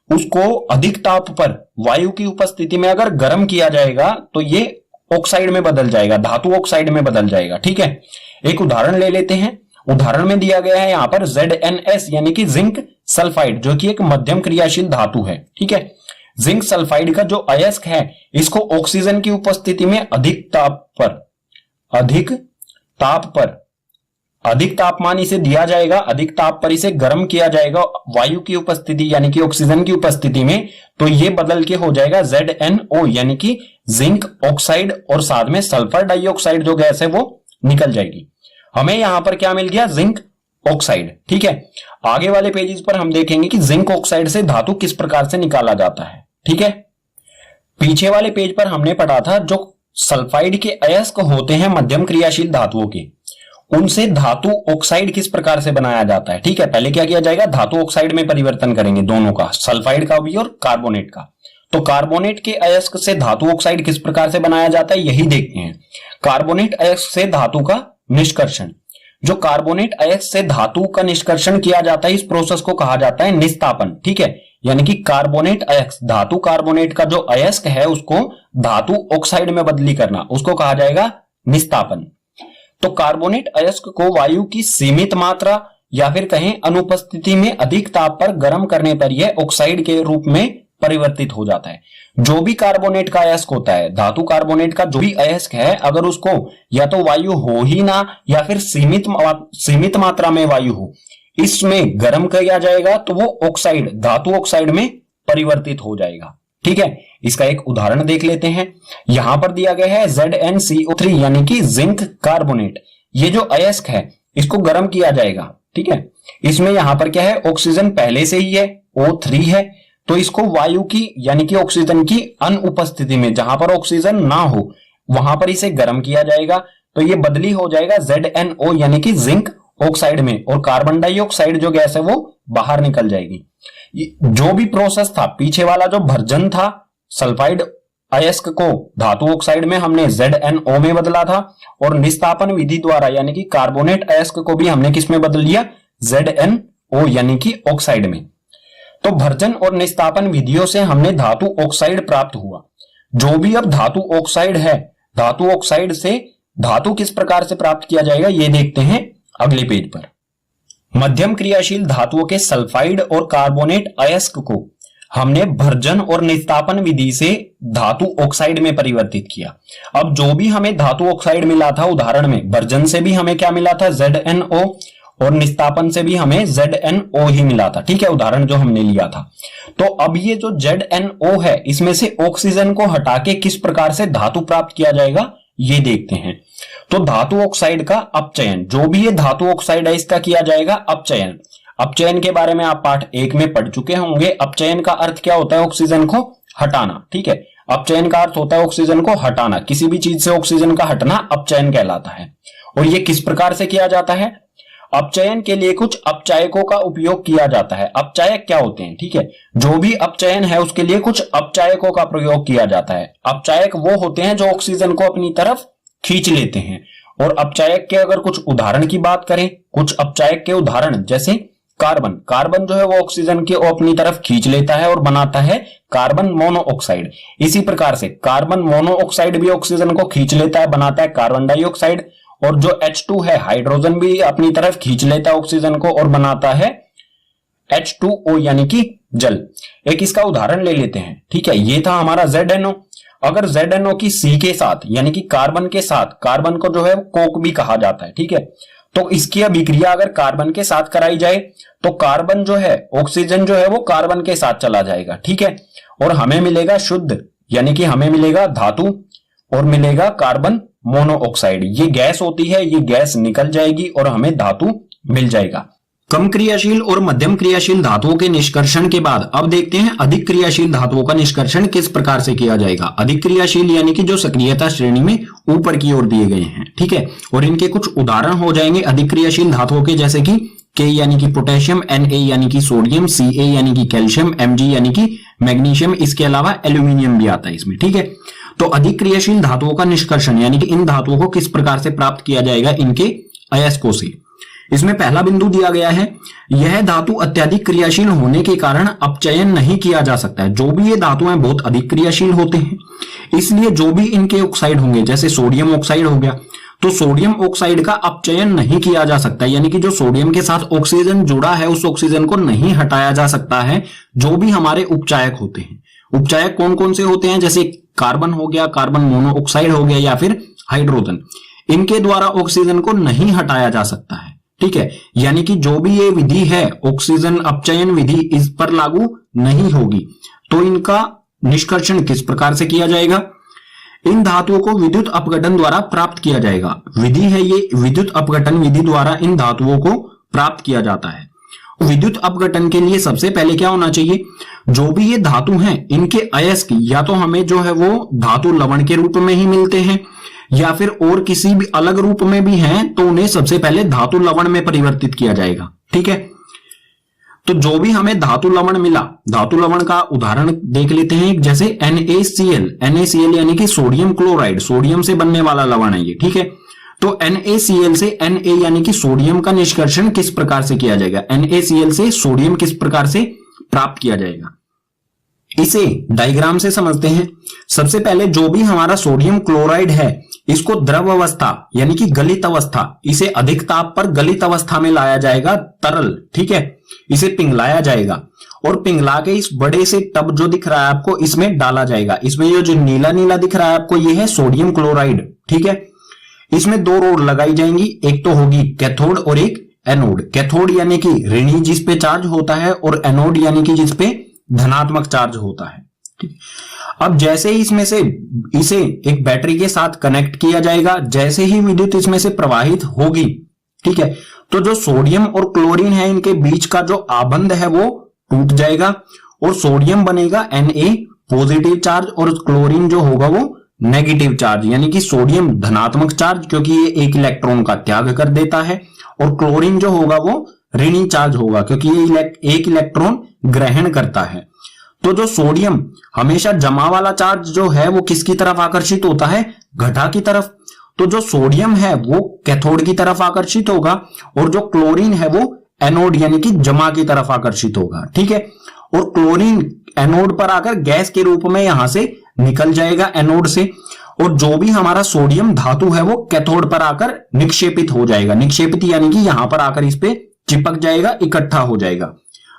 उसको अधिक ताप पर वायु की उपस्थिति में अगर गर्म किया जाएगा तो ये ऑक्साइड में बदल जाएगा, धातु ऑक्साइड में बदल जाएगा। ठीक है, एक उदाहरण ले लेते हैं। उदाहरण में दिया गया है यहां पर ZnS यानी कि जिंक सल्फाइड, जो कि एक मध्यम क्रियाशील धातु है। ठीक है, जिंक सल्फाइड का जो अयस्क है इसको ऑक्सीजन की उपस्थिति में अधिक तापमान इसे दिया जाएगा, अधिक ताप पर इसे गर्म किया जाएगा वायु की उपस्थिति यानी कि ऑक्सीजन की उपस्थिति में, तो ये बदल के हो जाएगा ZnO यानी कि जिंक ऑक्साइड, और साथ में सल्फर डाइऑक्साइड जो गैस है वो निकल जाएगी। हमें यहां पर क्या मिल गया, जिंक ऑक्साइड। ठीक है, आगे वाले पेजेस पर हम देखेंगे कि जिंक ऑक्साइड से धातु किस प्रकार से निकाला जाता है। ठीक है, पीछे वाले पेज पर हमने पढ़ा था जो सल्फाइड के अयस्क होते हैं मध्यम क्रियाशील धातुओं के, उनसे धातु ऑक्साइड किस प्रकार से बनाया जाता है। ठीक है, पहले क्या किया जाएगा, धातु ऑक्साइड में परिवर्तन करेंगे दोनों का, सल्फाइड का भी और कार्बोनेट का। तो कार्बोनेट के अयस्क से धातु ऑक्साइड किस प्रकार से बनाया जाता है यही देखते हैं। कार्बोनेट अयस्क से धातु का निष्कर्षण, जो कार्बोनेट अयस्क से धातु का निष्कर्षण किया जाता है इस प्रोसेस को कहा जाता है निस्तापन। ठीक है, यानी कि कार्बोनेट अयस्क, धातु कार्बोनेट का जो अयस्क है उसको धातु ऑक्साइड में बदली करना, उसको कहा जाएगा निस्तापन। तो कार्बोनेट अयस्क को वायु की सीमित मात्रा या फिर कहें अनुपस्थिति में अधिक ताप पर गर्म करने पर यह ऑक्साइड के रूप में परिवर्तित हो जाता है। जो भी कार्बोनेट का अयस्क होता है, धातु कार्बोनेट का जो भी अयस्क है, अगर उसको या तो वायु हो ही ना या फिर सीमित मात्रा में वायु हो, इसमें गर्म किया जाएगा तो वो ऑक्साइड, धातु ऑक्साइड में परिवर्तित हो जाएगा। ठीक है, इसका एक उदाहरण देख लेते हैं। यहां पर दिया गया है ZnCO3 यानी कि जिंक कार्बोनेट। ये जो अयस्क है इसको गर्म किया जाएगा। ठीक है, इसमें यहां पर क्या है, ऑक्सीजन पहले से ही है, O3 है, तो इसको वायु की यानी कि ऑक्सीजन की अनुपस्थिति में, जहां पर ऑक्सीजन ना हो वहां पर इसे गर्म किया जाएगा तो ये बदली हो जाएगा ZnO यानी कि जिंक ऑक्साइड में, और कार्बन डाइऑक्साइड जो गैस है वो बाहर निकल जाएगी। जो भी प्रोसेस था पीछे वाला, जो भर्जन था सल्फाइड अयस्क को धातु ऑक्साइड में, हमने ZnO में बदला था, और निस्तापन विधि द्वारा यानी कि कार्बोनेट अयस्क को भी हमने किस में बदल लिया, ZnO यानी कि ऑक्साइड में। तो भर्जन और निस्तापन विधियों से हमने धातु ऑक्साइड प्राप्त हुआ। जो भी अब धातु ऑक्साइड है, धातु ऑक्साइड से धातु किस प्रकार से प्राप्त किया जाएगा ये देखते हैं अगले पेज पर। मध्यम क्रियाशील धातुओं के सल्फाइड और कार्बोनेट अयस्क को हमने भर्जन और निस्तापन विधि से धातु ऑक्साइड में परिवर्तित किया। अब जो भी हमें धातु ऑक्साइड मिला था उदाहरण में, भर्जन से भी हमें क्या मिला था, ZnO, और निस्तापन से भी हमें ZnO ही मिला था। ठीक है, उदाहरण जो हमने लिया था। तो अब ये जो ZnO है, इसमें से ऑक्सीजन को हटा के किस प्रकार से धातु प्राप्त किया जाएगा ये देखते हैं। तो धातु ऑक्साइड का अपचयन, जो भी ये धातु ऑक्साइड है इसका किया जाएगा अपचयन। अपचयन के बारे में आप पाठ 1 में पढ़ चुके होंगे। अपचयन का अर्थ क्या होता है, ऑक्सीजन को हटाना। ठीक है, अपचयन का अर्थ होता है ऑक्सीजन को हटाना, किसी भी चीज से ऑक्सीजन का हटना अपचयन कहलाता है। और ये किस प्रकार से किया जाता है, अपचयन के लिए कुछ अपचायकों का उपयोग किया जाता है। अपचायक क्या होते हैं, ठीक है, जो भी अपचयन है उसके लिए कुछ अपचायकों का प्रयोग किया जाता है। अपचायक वो होते हैं जो ऑक्सीजन को अपनी तरफ खींच लेते हैं। और अपचायक के अगर कुछ उदाहरण की बात करें, कुछ अपचायक के उदाहरण जैसे कार्बन, कार्बन जो है वो ऑक्सीजन को अपनी तरफ खींच लेता है और बनाता है कार्बन मोनोऑक्साइड। इसी प्रकार से कार्बन मोनोऑक्साइड भी ऑक्सीजन को खींच लेता है, बनाता है कार्बन डाइऑक्साइड। और जो H2 है, हाइड्रोजन भी अपनी तरफ खींच लेता है ऑक्सीजन को और बनाता है H2O यानी कि जल। एक इसका उदाहरण ले लेते हैं। ठीक है, ये था हमारा ZnO। अगर ZnO की C के साथ यानी कि कार्बन के साथ, कार्बन को जो है कोक भी कहा जाता है, ठीक है, तो इसकी अभिक्रिया अगर कार्बन के साथ कराई जाए तो कार्बन जो है, ऑक्सीजन जो है वो कार्बन के साथ चला जाएगा। ठीक है, और हमें मिलेगा शुद्ध यानी कि हमें मिलेगा धातु और मिलेगा कार्बन मोनोऑक्साइड। ये गैस होती है, ये गैस निकल जाएगी और हमें धातु मिल जाएगा। कम क्रियाशील और मध्यम क्रियाशील धातुओं के निष्कर्षण के बाद अब देखते हैं अधिक क्रियाशील धातुओं का निष्कर्षण किस प्रकार से किया जाएगा। अधिक क्रियाशील यानी कि जो सक्रियता श्रेणी में ऊपर की ओर दिए गए हैं। ठीक है, और इनके कुछ उदाहरण हो जाएंगे अधिक क्रियाशील धातुओं के, जैसे कि K यानी कि पोटेशियम, Na यानी कि सोडियम, Ca यानी कि कैल्शियम, Mg यानी कि मैग्नीशियम, इसके अलावा एल्यूमिनियम भी आता है इसमें। ठीक है, तो अधिक क्रियाशील धातुओं का निष्कर्षण यानी कि इन धातुओं को किस प्रकार से प्राप्त किया जाएगा इनके अयस्कों से। इसमें पहला बिंदु दिया गया है, यह धातु अत्यधिक क्रियाशील होने के कारण अपचयन नहीं किया जा सकता है। जो भी ये धातुएं बहुत अधिक क्रियाशील होते हैं, इसलिए जो भी इनके ऑक्साइड होंगे, जैसे सोडियम ऑक्साइड हो गया, तो सोडियम ऑक्साइड का अपचयन नहीं किया जा सकता, यानी कि जो सोडियम के साथ ऑक्सीजन जुड़ा है उस ऑक्सीजन को नहीं हटाया जा सकता है। जो भी हमारे उपचायक होते हैं, उपचायक कौन कौन से होते हैं, जैसे कार्बन हो गया, कार्बन मोनोऑक्साइड हो गया, या फिर हाइड्रोजन, इनके द्वारा ऑक्सीजन को नहीं हटाया जा सकता है। ठीक है, यानी कि जो भी ये विधि है, ऑक्सीजन अपचयन विधि, इस पर लागू नहीं होगी। तो इनका निष्कर्षण किस प्रकार से किया जाएगा, इन धातुओं को विद्युत अपघटन द्वारा प्राप्त किया जाएगा। विधि है ये, विद्युत अपघटन विधि द्वारा इन धातुओं को प्राप्त किया जाता है। विद्युत अपघटन के लिए सबसे पहले क्या होना चाहिए, जो भी ये धातु हैं इनके अयस्क या तो हमें जो है वो धातु लवण के रूप में ही मिलते हैं, या फिर और किसी भी अलग रूप में भी हैं, तो उन्हें सबसे पहले धातु लवण में परिवर्तित किया जाएगा। ठीक है, तो जो भी हमें धातु लवण मिला, धातु लवण का उदाहरण देख लेते हैं, जैसे NaCl, NaCl यानी कि सोडियम क्लोराइड, सोडियम से बनने वाला लवण है ये। ठीक है, तो NaCl से Na यानी कि सोडियम का निष्कर्षण किस प्रकार से किया जाएगा, NaCl से सोडियम किस प्रकार से प्राप्त किया जाएगा। इसे डायग्राम से समझते हैं। सबसे पहले जो भी हमारा सोडियम क्लोराइड है, इसको द्रव अवस्था यानी कि गलित अवस्था, इसे अधिक ताप पर गलित अवस्था में लाया जाएगा, तरल, ठीक है। इसे पिघलाया जाएगा और पिघला के इस बड़े से टब जो दिख रहा है आपको, इसमें डाला जाएगा। इसमें ये जो नीला नीला दिख रहा है आपको, ये है सोडियम क्लोराइड, ठीक है। इसमें दो रोड लगाई जाएंगी, एक तो होगी कैथोड और एक एनोड। कैथोड यानी कि ऋणी जिस पे चार्ज होता है, और एनोड यानी कि जिस पे धनात्मक चार्ज होता है, ठीक। अब जैसे ही इसमें से इसे एक बैटरी के साथ कनेक्ट किया जाएगा, जैसे ही विद्युत इसमें से प्रवाहित होगी, ठीक है, तो जो सोडियम और क्लोरीन है, इनके बीच का जो आबंध है वो टूट जाएगा और सोडियम बनेगा Na पॉजिटिव चार्ज और क्लोरीन जो होगा वो नेगेटिव चार्ज, यानी कि सोडियम धनात्मक चार्ज क्योंकि ये एक इलेक्ट्रॉन का त्याग कर देता है, और क्लोरीन जो होगा वो ऋणी चार्ज होगा क्योंकि ये एक इलेक्ट्रॉन ग्रहण करता है। तो जो सोडियम हमेशा जमा वाला चार्ज जो है वो किसकी तरफ आकर्षित होता है, घटा की तरफ। तो जो सोडियम है वो कैथोड की तरफ आकर्षित होगा और जो क्लोरीन है वो एनोड यानी कि जमा की तरफ आकर्षित होगा, ठीक है। और क्लोरीन एनोड पर आकर गैस के रूप में यहां से निकल जाएगा एनोड से, और जो भी हमारा सोडियम धातु है वो कैथोड पर आकर निक्षेपित हो जाएगा। निक्षेपित यानी कि यहां पर आकर इस पे चिपक जाएगा, इकट्ठा हो जाएगा।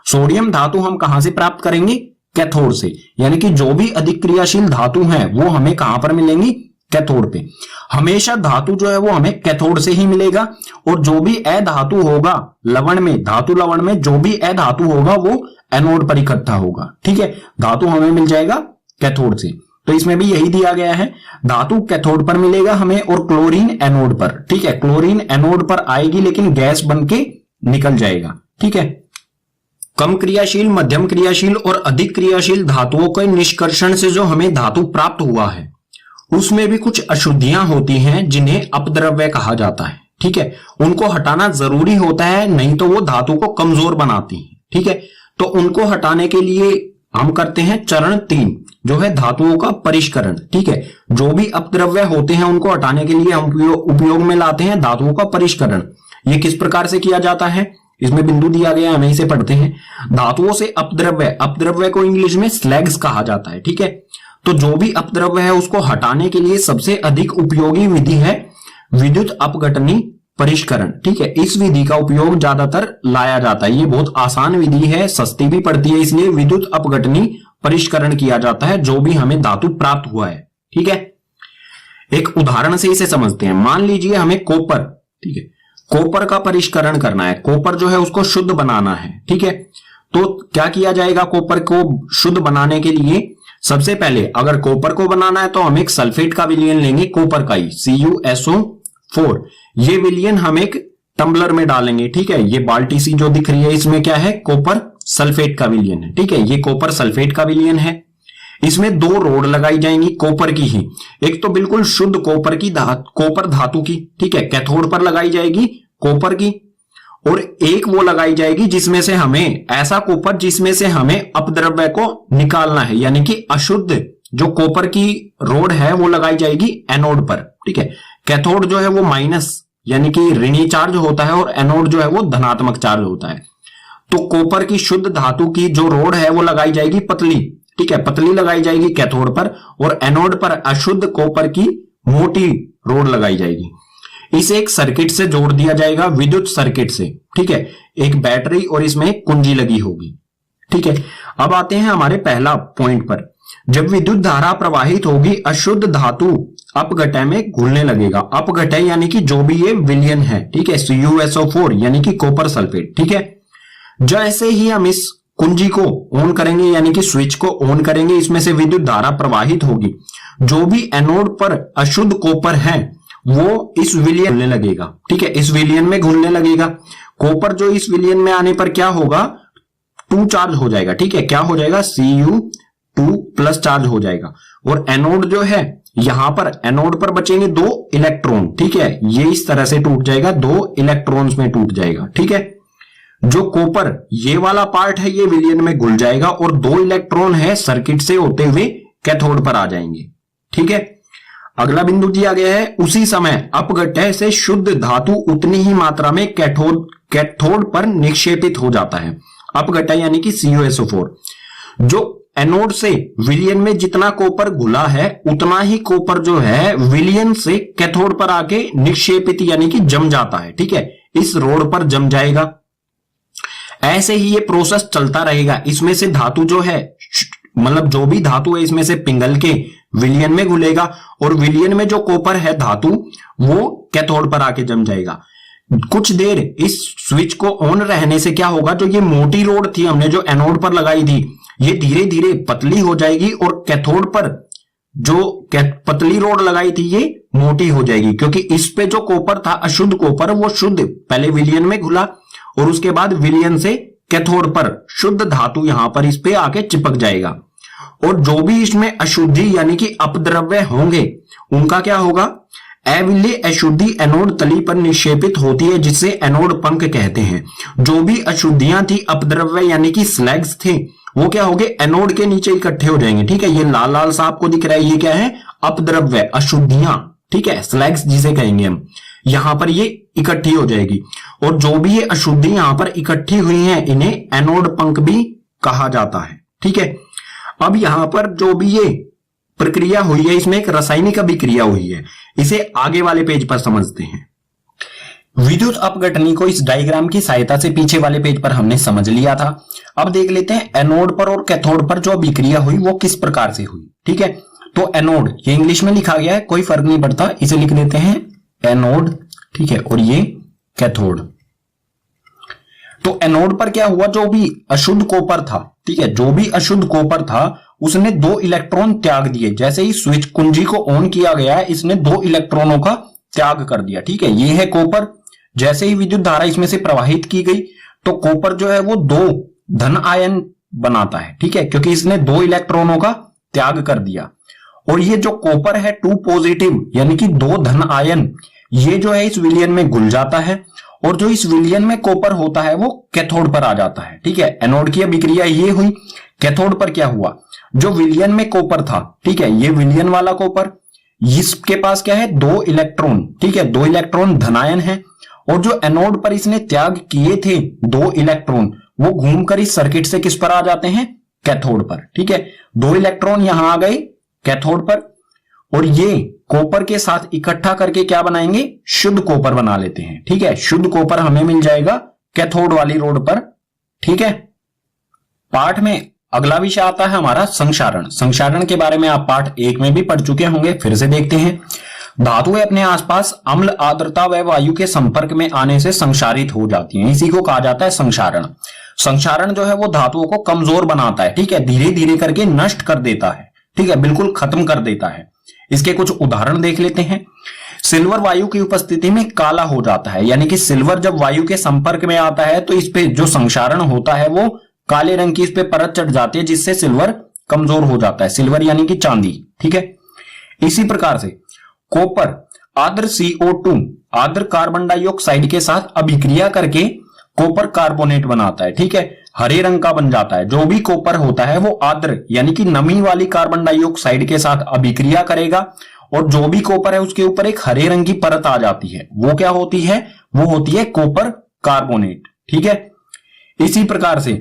सोडियम धातु हम कहां से प्राप्त करेंगे, कैथोड से, यानी कि जो भी अधिक क्रियाशील धातु हैं वो हमें कहां पर मिलेंगी, कैथोड पे। हमेशा धातु जो है वो हमें कैथोड से ही मिलेगा, और जो भी अधातु होगा लवण में, धातु लवण में जो भी अधातु होगा वो एनोड पर इकट्ठा होगा, ठीक है। धातु हमें मिल जाएगा कैथोड से। तो इसमें भी यही दिया गया है, धातु कैथोड पर मिलेगा हमें और क्लोरीन एनोड पर, ठीक है। क्लोरीन एनोड पर आएगी लेकिन गैस बन के निकल जाएगा, ठीक है। कम क्रियाशील, मध्यम क्रियाशील और अधिक क्रियाशील धातुओं के निष्कर्षण से जो हमें धातु प्राप्त हुआ है उसमें भी कुछ अशुद्धियां होती हैं जिन्हें अपद्रव्य कहा जाता है, ठीक है। उनको हटाना जरूरी होता है, नहीं तो वो धातु को कमजोर बनाती है, ठीक है। तो उनको हटाने के लिए हम करते हैं चरण 3 जो है धातुओं का परिष्करण, ठीक है। जो भी अपद्रव्य होते हैं उनको हटाने के लिए हम उपयोग में लाते हैं धातुओं का परिष्करण। ये किस प्रकार से किया जाता है, इसमें बिंदु दिया गया, हमें इसे पढ़ते हैं। धातुओं से अपद्रव्य, अपद्रव्य को इंग्लिश में स्लैग्स कहा जाता है, ठीक है। तो जो भी अपद्रव्य है उसको हटाने के लिए सबसे अधिक उपयोगी विधि है विद्युत अपघटनी परिष्करण, ठीक है। इस विधि का उपयोग ज्यादातर लाया जाता है, ये बहुत आसान विधि है, सस्ती भी पड़ती है, इसलिए विद्युत अपघटनी परिष्करण किया जाता है जो भी हमें धातु प्राप्त हुआ है, ठीक है। एक उदाहरण से इसे समझते हैं। मान लीजिए हमें कॉपर, ठीक है, कॉपर का परिष्करण करना है, कॉपर जो है उसको शुद्ध बनाना है, ठीक है। तो क्या किया जाएगा, कॉपर को शुद्ध बनाने के लिए सबसे पहले अगर कॉपर को बनाना है तो हम एक सल्फेट का विलयन लेंगे, कॉपर का ही, CuSO4। ये विलयन हम एक टम्बलर में डालेंगे, ठीक है। ये बाल्टी सी जो दिख रही है इसमें क्या है, कॉपर सल्फेट का विलयन है, ठीक है। ये कॉपर सल्फेट का विलयन है। इसमें 2 रोड लगाई जाएंगी कॉपर की ही, एक तो बिल्कुल शुद्ध कॉपर की कॉपर धातु की, ठीक है, कैथोड पर लगाई जाएगी कॉपर की, और एक वो लगाई जाएगी जिसमें से हमें ऐसा कॉपर जिसमें से हमें अपद्रव्य को निकालना है, यानी कि अशुद्ध जो कॉपर की रोड है वो लगाई जाएगी एनोड पर, ठीक है। कैथोड जो है वो माइनस यानी कि ऋणी चार्ज होता है और एनोड जो है वो धनात्मक चार्ज होता है। तो कॉपर की शुद्ध धातु की जो रोड है वो लगाई जाएगी पतली, ठीक है, पतली लगाई जाएगी कैथोड पर, और एनोड पर अशुद्ध कॉपर की मोटी रोड लगाई जाएगी। इसे एक सर्किट से जोड़ दिया जाएगा, विद्युत सर्किट से, ठीक है। एक बैटरी और इसमें एक कुंजी लगी होगी, ठीक है। अब आते हैं हमारे पहला पॉइंट पर। जब विद्युत धारा प्रवाहित होगी अशुद्ध धातु अपघटय में घुलने लगेगा। अपघटय यानी कि जो भी ये विलयन है, ठीक है, CuSO4 यानी कि कॉपर सल्फेट, ठीक है। जैसे ही हम इस कुंजी को ऑन करेंगे यानी कि स्विच को ऑन करेंगे, इसमें से विद्युत धारा प्रवाहित होगी। जो भी एनोड पर अशुद्ध कॉपर है वो इस विलयन घुलने लगेगा, ठीक है, इस विलयन में घुलने लगेगा। कॉपर जो इस विलयन में आने पर क्या होगा, 2 चार्ज हो जाएगा, ठीक है। क्या हो जाएगा, Cu2+ चार्ज हो जाएगा। और एनोड जो है यहां पर एनोड पर बचेंगे 2 इलेक्ट्रॉन, ठीक है। ये इस तरह से टूट जाएगा, 2 इलेक्ट्रॉन्स में टूट जाएगा, ठीक है। जो कॉपर ये वाला पार्ट है ये विलयन में घुल जाएगा और 2 इलेक्ट्रॉन है सर्किट से होते हुए कैथोड पर आ जाएंगे, ठीक है। अगला बिंदु दिया गया है, उसी समय अपघटय से शुद्ध धातु उतनी ही मात्रा में कैथोड पर निक्षेपित हो जाता है। अपघटय यानी कि CuSO4। जो एनोड से विलयन में जितना कॉपर घुला है उतना ही कॉपर जो है विलयन से कैथोड पर आके निक्षेपित यानी कि जम जाता है। ठीक है, इस रोड पर जम जाएगा। ऐसे ही ये प्रोसेस चलता रहेगा। इसमें से धातु जो है, मतलब जो भी धातु है इसमें से पिघल के विलयन में घुलेगा और विलयन में जो कॉपर है धातु वो कैथोड पर आके जम जाएगा। कुछ देर इस स्विच को ऑन रहने से क्या होगा, जो ये मोटी रोड थी हमने जो एनोड पर लगाई थी ये धीरे धीरे पतली हो जाएगी और कैथोड पर जो पतली रोड लगाई थी ये मोटी हो जाएगी, क्योंकि इस पे जो कॉपर था अशुद्ध कॉपर वो शुद्ध पहले विलयन में घुला और उसके बाद विलयन से कैथोड पर शुद्ध धातु यहां पर इस पे आके चिपक जाएगा। और जो भी इसमें अशुद्धि यानी कि अपद्रव्य होंगे उनका क्या होगा, अविलेय अशुद्धि एनोड तली पर निक्षेपित होती है जिससे एनोड पंख कहते हैं। जो भी अशुद्धियां थी अपद्रव्य यानी कि स्लैग्स थे वो क्या हो गए, एनोड के नीचे इकट्ठे हो जाएंगे। ठीक है, ये लाल लाल सा आपको दिख रहा है, ये क्या है, अपद्रव्य अशुद्धियां। ठीक है, स्लैग्स जिसे कहेंगे हम, यहां पर ये इकट्ठी हो जाएगी और जो भी ये अशुद्धि यहां पर इकट्ठी हुई है इन्हें एनोड पंख भी कहा जाता है। ठीक है, अब यहां पर जो भी ये प्रक्रिया हुई है इसमें एक रासायनिक अभिक्रिया हुई है, इसे आगे वाले पेज पर समझते हैं। विद्युत अपघटनी को इस डायग्राम की सहायता से पीछे वाले पेज पर हमने समझ लिया था। अब देख लेते हैं एनोड पर और कैथोड पर जो अभिक्रिया हुई वो किस प्रकार से हुई। ठीक है, तो एनोड ये इंग्लिश में लिखा गया है, कोई फर्क नहीं पड़ता, इसे लिख देते हैं एनोड। ठीक है, और ये कैथोड। तो एनोड पर क्या हुआ, जो भी अशुद्ध कॉपर था, ठीक है, जो भी अशुद्ध कॉपर था उसने 2 इलेक्ट्रॉन त्याग दिए। जैसे ही स्विच कुंजी को ऑन किया गया है इसने 2 इलेक्ट्रॉनों का त्याग कर दिया। ठीक है, ये है कॉपर। जैसे ही विद्युत धारा इसमें से प्रवाहित की गई तो कॉपर जो है वो 2 धन आयन बनाता है। ठीक है, क्योंकि इसने 2 इलेक्ट्रॉनों का त्याग कर दिया। और ये जो कॉपर है 2 पॉजिटिव यानी कि 2 धन आयन, ये जो है इस विलयन में घुल जाता है और जो इस विलयन में कॉपर होता है वो कैथोड पर आ जाता है। ठीक है, एनोड की अभिक्रिया ये हुई। कैथोड पर क्या हुआ, जो विलयन में कॉपर था, ठीक है, ये विलयन वाला कॉपर, इसके पास क्या है 2 इलेक्ट्रॉन। ठीक है, 2 इलेक्ट्रॉन धनायन है और जो एनोड पर इसने त्याग किए थे 2 इलेक्ट्रॉन वो घूमकर इस सर्किट से किस पर आ जाते हैं, कैथोड पर। ठीक है, 2 इलेक्ट्रॉन यहां आ गए कैथोड पर और ये कॉपर के साथ इकट्ठा करके क्या बनाएंगे, शुद्ध कॉपर बना लेते हैं। ठीक है, शुद्ध कॉपर हमें मिल जाएगा कैथोड वाली रोड पर। ठीक है, पाठ में अगला विषय आता है हमारा संक्षारण। संक्षारण के बारे में आप पाठ 1 में भी पढ़ चुके होंगे, फिर से देखते हैं। धातुएं अपने आसपास अम्ल, आर्द्रता व वायु के संपर्क में आने से संक्षारित हो जाती हैं, इसी को कहा जाता है संक्षारण। संक्षारण जो है वो धातुओं को कमजोर बनाता है। ठीक है, धीरे धीरे करके नष्ट कर देता है। ठीक है, बिल्कुल खत्म कर देता है। इसके कुछ उदाहरण देख लेते हैं। सिल्वर वायु की उपस्थिति में काला हो जाता है, यानी कि सिल्वर जब वायु के संपर्क में आता है तो इस पे जो संक्षारण होता है वो काले रंग की इस पे परत चढ़ जाती है जिससे सिल्वर कमजोर हो जाता है। सिल्वर यानी कि चांदी। ठीक है, इसी प्रकार से कॉपर आर्द्र CO2 आर्द्र कार्बन डाइऑक्साइड के साथ अभिक्रिया करके कॉपर कार्बोनेट बनाता है। ठीक है, हरे रंग का बन जाता है। जो भी कॉपर होता है वो आर्द्र यानी कि नमी वाली कार्बन डाइऑक्साइड के साथ अभिक्रिया करेगा और जो भी कॉपर है उसके ऊपर एक हरे रंग की परत आ जाती है, वो क्या होती है, वो होती है कॉपर कार्बोनेट। ठीक है, इसी प्रकार से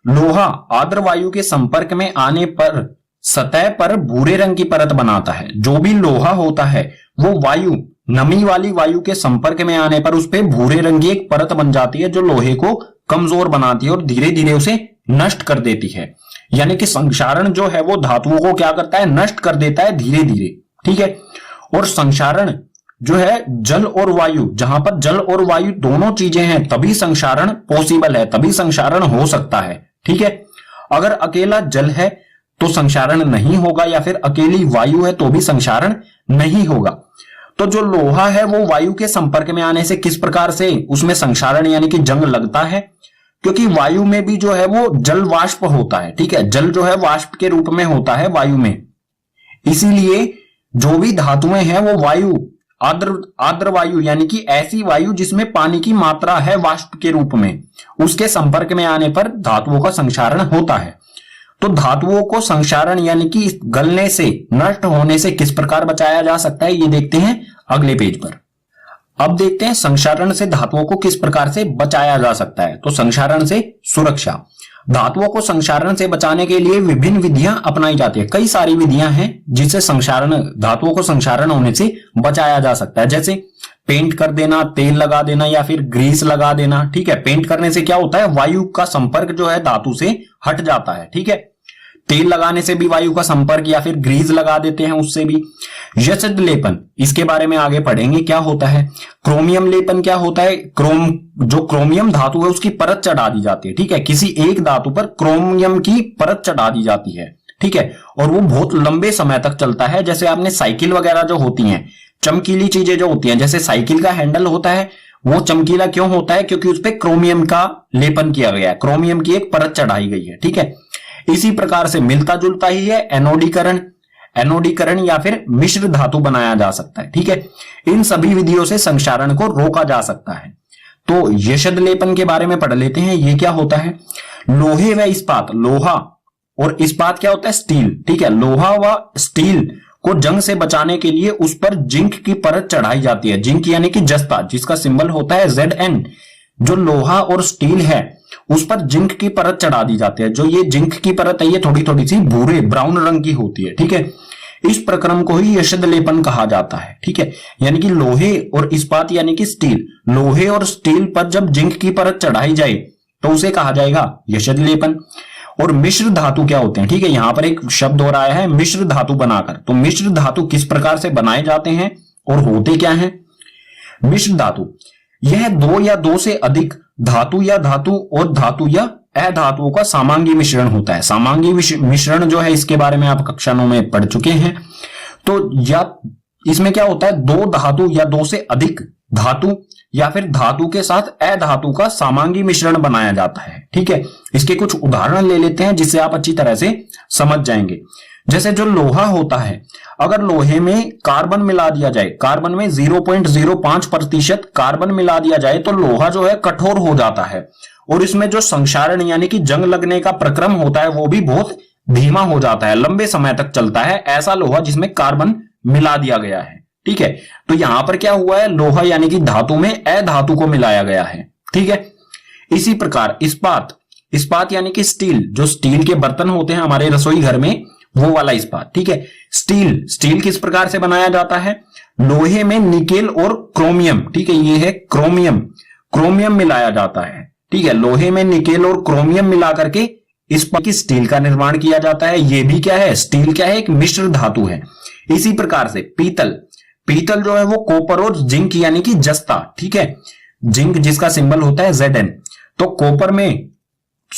लोहा आर्द्र वायु के संपर्क में आने पर सतह पर भूरे रंग की परत बनाता है। जो भी लोहा होता है वो वायु, नमी वाली वायु के संपर्क में आने पर उस पर भूरे रंग की एक परत बन जाती है जो लोहे को कमजोर बनाती है और धीरे धीरे उसे नष्ट कर देती है। यानी कि संक्षारण जो है वो धातुओं को क्या करता है, नष्ट कर देता है धीरे धीरे। ठीक है, और संक्षारण जो है जल और वायु, जहां पर जल और वायु दोनों चीजें हैं तभी संक्षारण पॉसिबल है, तभी संक्षारण हो सकता है। ठीक है, अगर अकेला जल है तो संक्षारण नहीं होगा या फिर अकेली वायु है तो भी संक्षारण नहीं होगा। तो जो लोहा है वो वायु के संपर्क में आने से किस प्रकार से उसमें संक्षारण यानी कि जंग लगता है, क्योंकि वायु में भी जो है वो जल वाष्प होता है। ठीक है, जल जो है वाष्प के रूप में होता है वायु में, इसीलिए जो भी धातुएं हैं वो वायु आर्द्र वायु यानी कि ऐसी वायु जिसमें पानी की मात्रा है वाष्प के रूप में, उसके संपर्क में आने पर धातुओं का संक्षारण होता है। तो धातुओं को संक्षारण यानी कि गलने से, नष्ट होने से किस प्रकार बचाया जा सकता है ये देखते हैं अगले पेज पर। अब देखते हैं संक्षारण से धातुओं को किस प्रकार से बचाया जा सकता है। तो संक्षारण से सुरक्षा, धातुओं को संक्षारण से बचाने के लिए विभिन्न विधियां अपनाई जाती है। कई सारी विधियां हैं जिससे धातुओं को संक्षारण होने से बचाया जा सकता है, जैसे पेंट कर देना, तेल लगा देना या फिर ग्रीस लगा देना। ठीक है, पेंट करने से क्या होता है, वायु का संपर्क जो है धातु से हट जाता है। ठीक है, तेल लगाने से भी वायु का संपर्क, या फिर ग्रीस लगा देते हैं उससे भी। यशद लेपन, इसके बारे में आगे पढ़ेंगे क्या होता है। क्रोमियम लेपन क्या होता है, जो क्रोमियम धातु है उसकी परत चढ़ा दी जाती है। ठीक है, किसी एक धातु पर क्रोमियम की परत चढ़ा दी जाती है। ठीक है, और वो बहुत लंबे समय तक चलता है। जैसे आपने साइकिल वगैरह जो होती हैं, चमकीली चीजें जो होती हैं, जैसे साइकिल का हैंडल होता है, वो चमकीला क्यों होता है, क्योंकि उस पर क्रोमियम का लेपन किया गया है, क्रोमियम की एक परत चढ़ाई गई है। ठीक है, इसी प्रकार से मिलता जुलता ही है एनोडीकरण या फिर मिश्र धातु बनाया जा सकता है। ठीक है, इन सभी विधियों से संक्षारण को रोका जा सकता है। तो यशद लेपन के बारे में पढ़ लेते हैं, ये क्या होता है। लोहे व इस्पात, लोहा और इस्पात क्या होता है, स्टील। ठीक है, लोहा व स्टील को जंग से बचाने के लिए उस पर जिंक की परत चढ़ाई जाती है। जिंक यानी कि जस्ता, जिसका सिंबल होता है Zn। जो लोहा और स्टील है उस पर जिंक की परत चढ़ा दी जाती है। जो ये जिंक की परत है ये थोड़ी थोड़ी सी भूरे ब्राउन रंग की होती है। ठीक है, इस प्रक्रम को ही यशद लेपन कहा जाता है। ठीक है, यानी कि लोहे और इस्पात यानी कि स्टील, लोहे और स्टील पर जब जिंक की परत चढ़ाई जाए तो उसे कहा जाएगा यशद लेपन। और मिश्र धातु क्या होते हैं, ठीक है, यहां पर एक शब्द हो रहा है मिश्र धातु बनाकर। तो मिश्र धातु किस प्रकार से बनाए जाते हैं और होते क्या हैं। मिश्र धातु यह दो या दो से अधिक धातु या धातु या अधातुओं का समांगी मिश्रण होता है। समांगी मिश्रण जो है इसके बारे में आप कक्षा 9 में पढ़ चुके हैं। तो या इसमें क्या होता है, दो धातु या दो से अधिक धातु या फिर धातु के साथ अधातु का समांगी मिश्रण बनाया जाता है। ठीक है, इसके कुछ उदाहरण ले लेते हैं जिससे आप अच्छी तरह से समझ जाएंगे। जैसे जो लोहा होता है, अगर लोहे में कार्बन मिला दिया जाए, कार्बन में 0.05% कार्बन मिला दिया जाए तो लोहा जो है कठोर हो जाता है और इसमें जो संक्षारण यानी कि जंग लगने का प्रक्रम होता है वो भी बहुत धीमा हो जाता है, लंबे समय तक चलता है ऐसा लोहा जिसमें कार्बन मिला दिया गया है। ठीक है, तो यहां पर क्या हुआ है, लोहा यानी कि धातु में अधातु को मिलाया गया है। ठीक है, इसी प्रकार इस्पात यानी कि स्टील, जो स्टील के बर्तन होते हैं हमारे रसोई घर में, वो वाला इस्पात। ठीक है, स्टील किस प्रकार से बनाया जाता है, लोहे में निकेल और क्रोमियम, ठीक है, ये है क्रोमियम मिलाया जाता है। ठीक है, लोहे में निकेल और क्रोमियम मिला करके इस्पात स्टील का निर्माण किया जाता है। ये भी क्या है, स्टील क्या है, एक मिश्र धातु है। इसी प्रकार से पीतल जो है वो कॉपर और जिंक यानी कि जस्ता, ठीक है, जिंक जिसका सिंबल होता है Zn। तो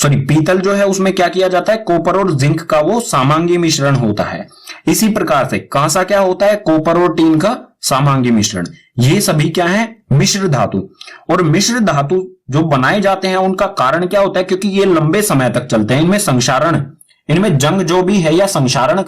पीतल जो है उसमें क्या किया जाता है, कॉपर और जिंक का वो समांगी मिश्रण होता है। इसी प्रकार से कांसा क्या होता है, कॉपर और टीन का समांगी मिश्रण। ये सभी क्या है, मिश्र धातु। और मिश्र धातु जो बनाए जाते हैं उनका कारण क्या होता है, क्योंकि ये लंबे समय तक चलते हैं, इनमें जंग जो भी है या संक्षारण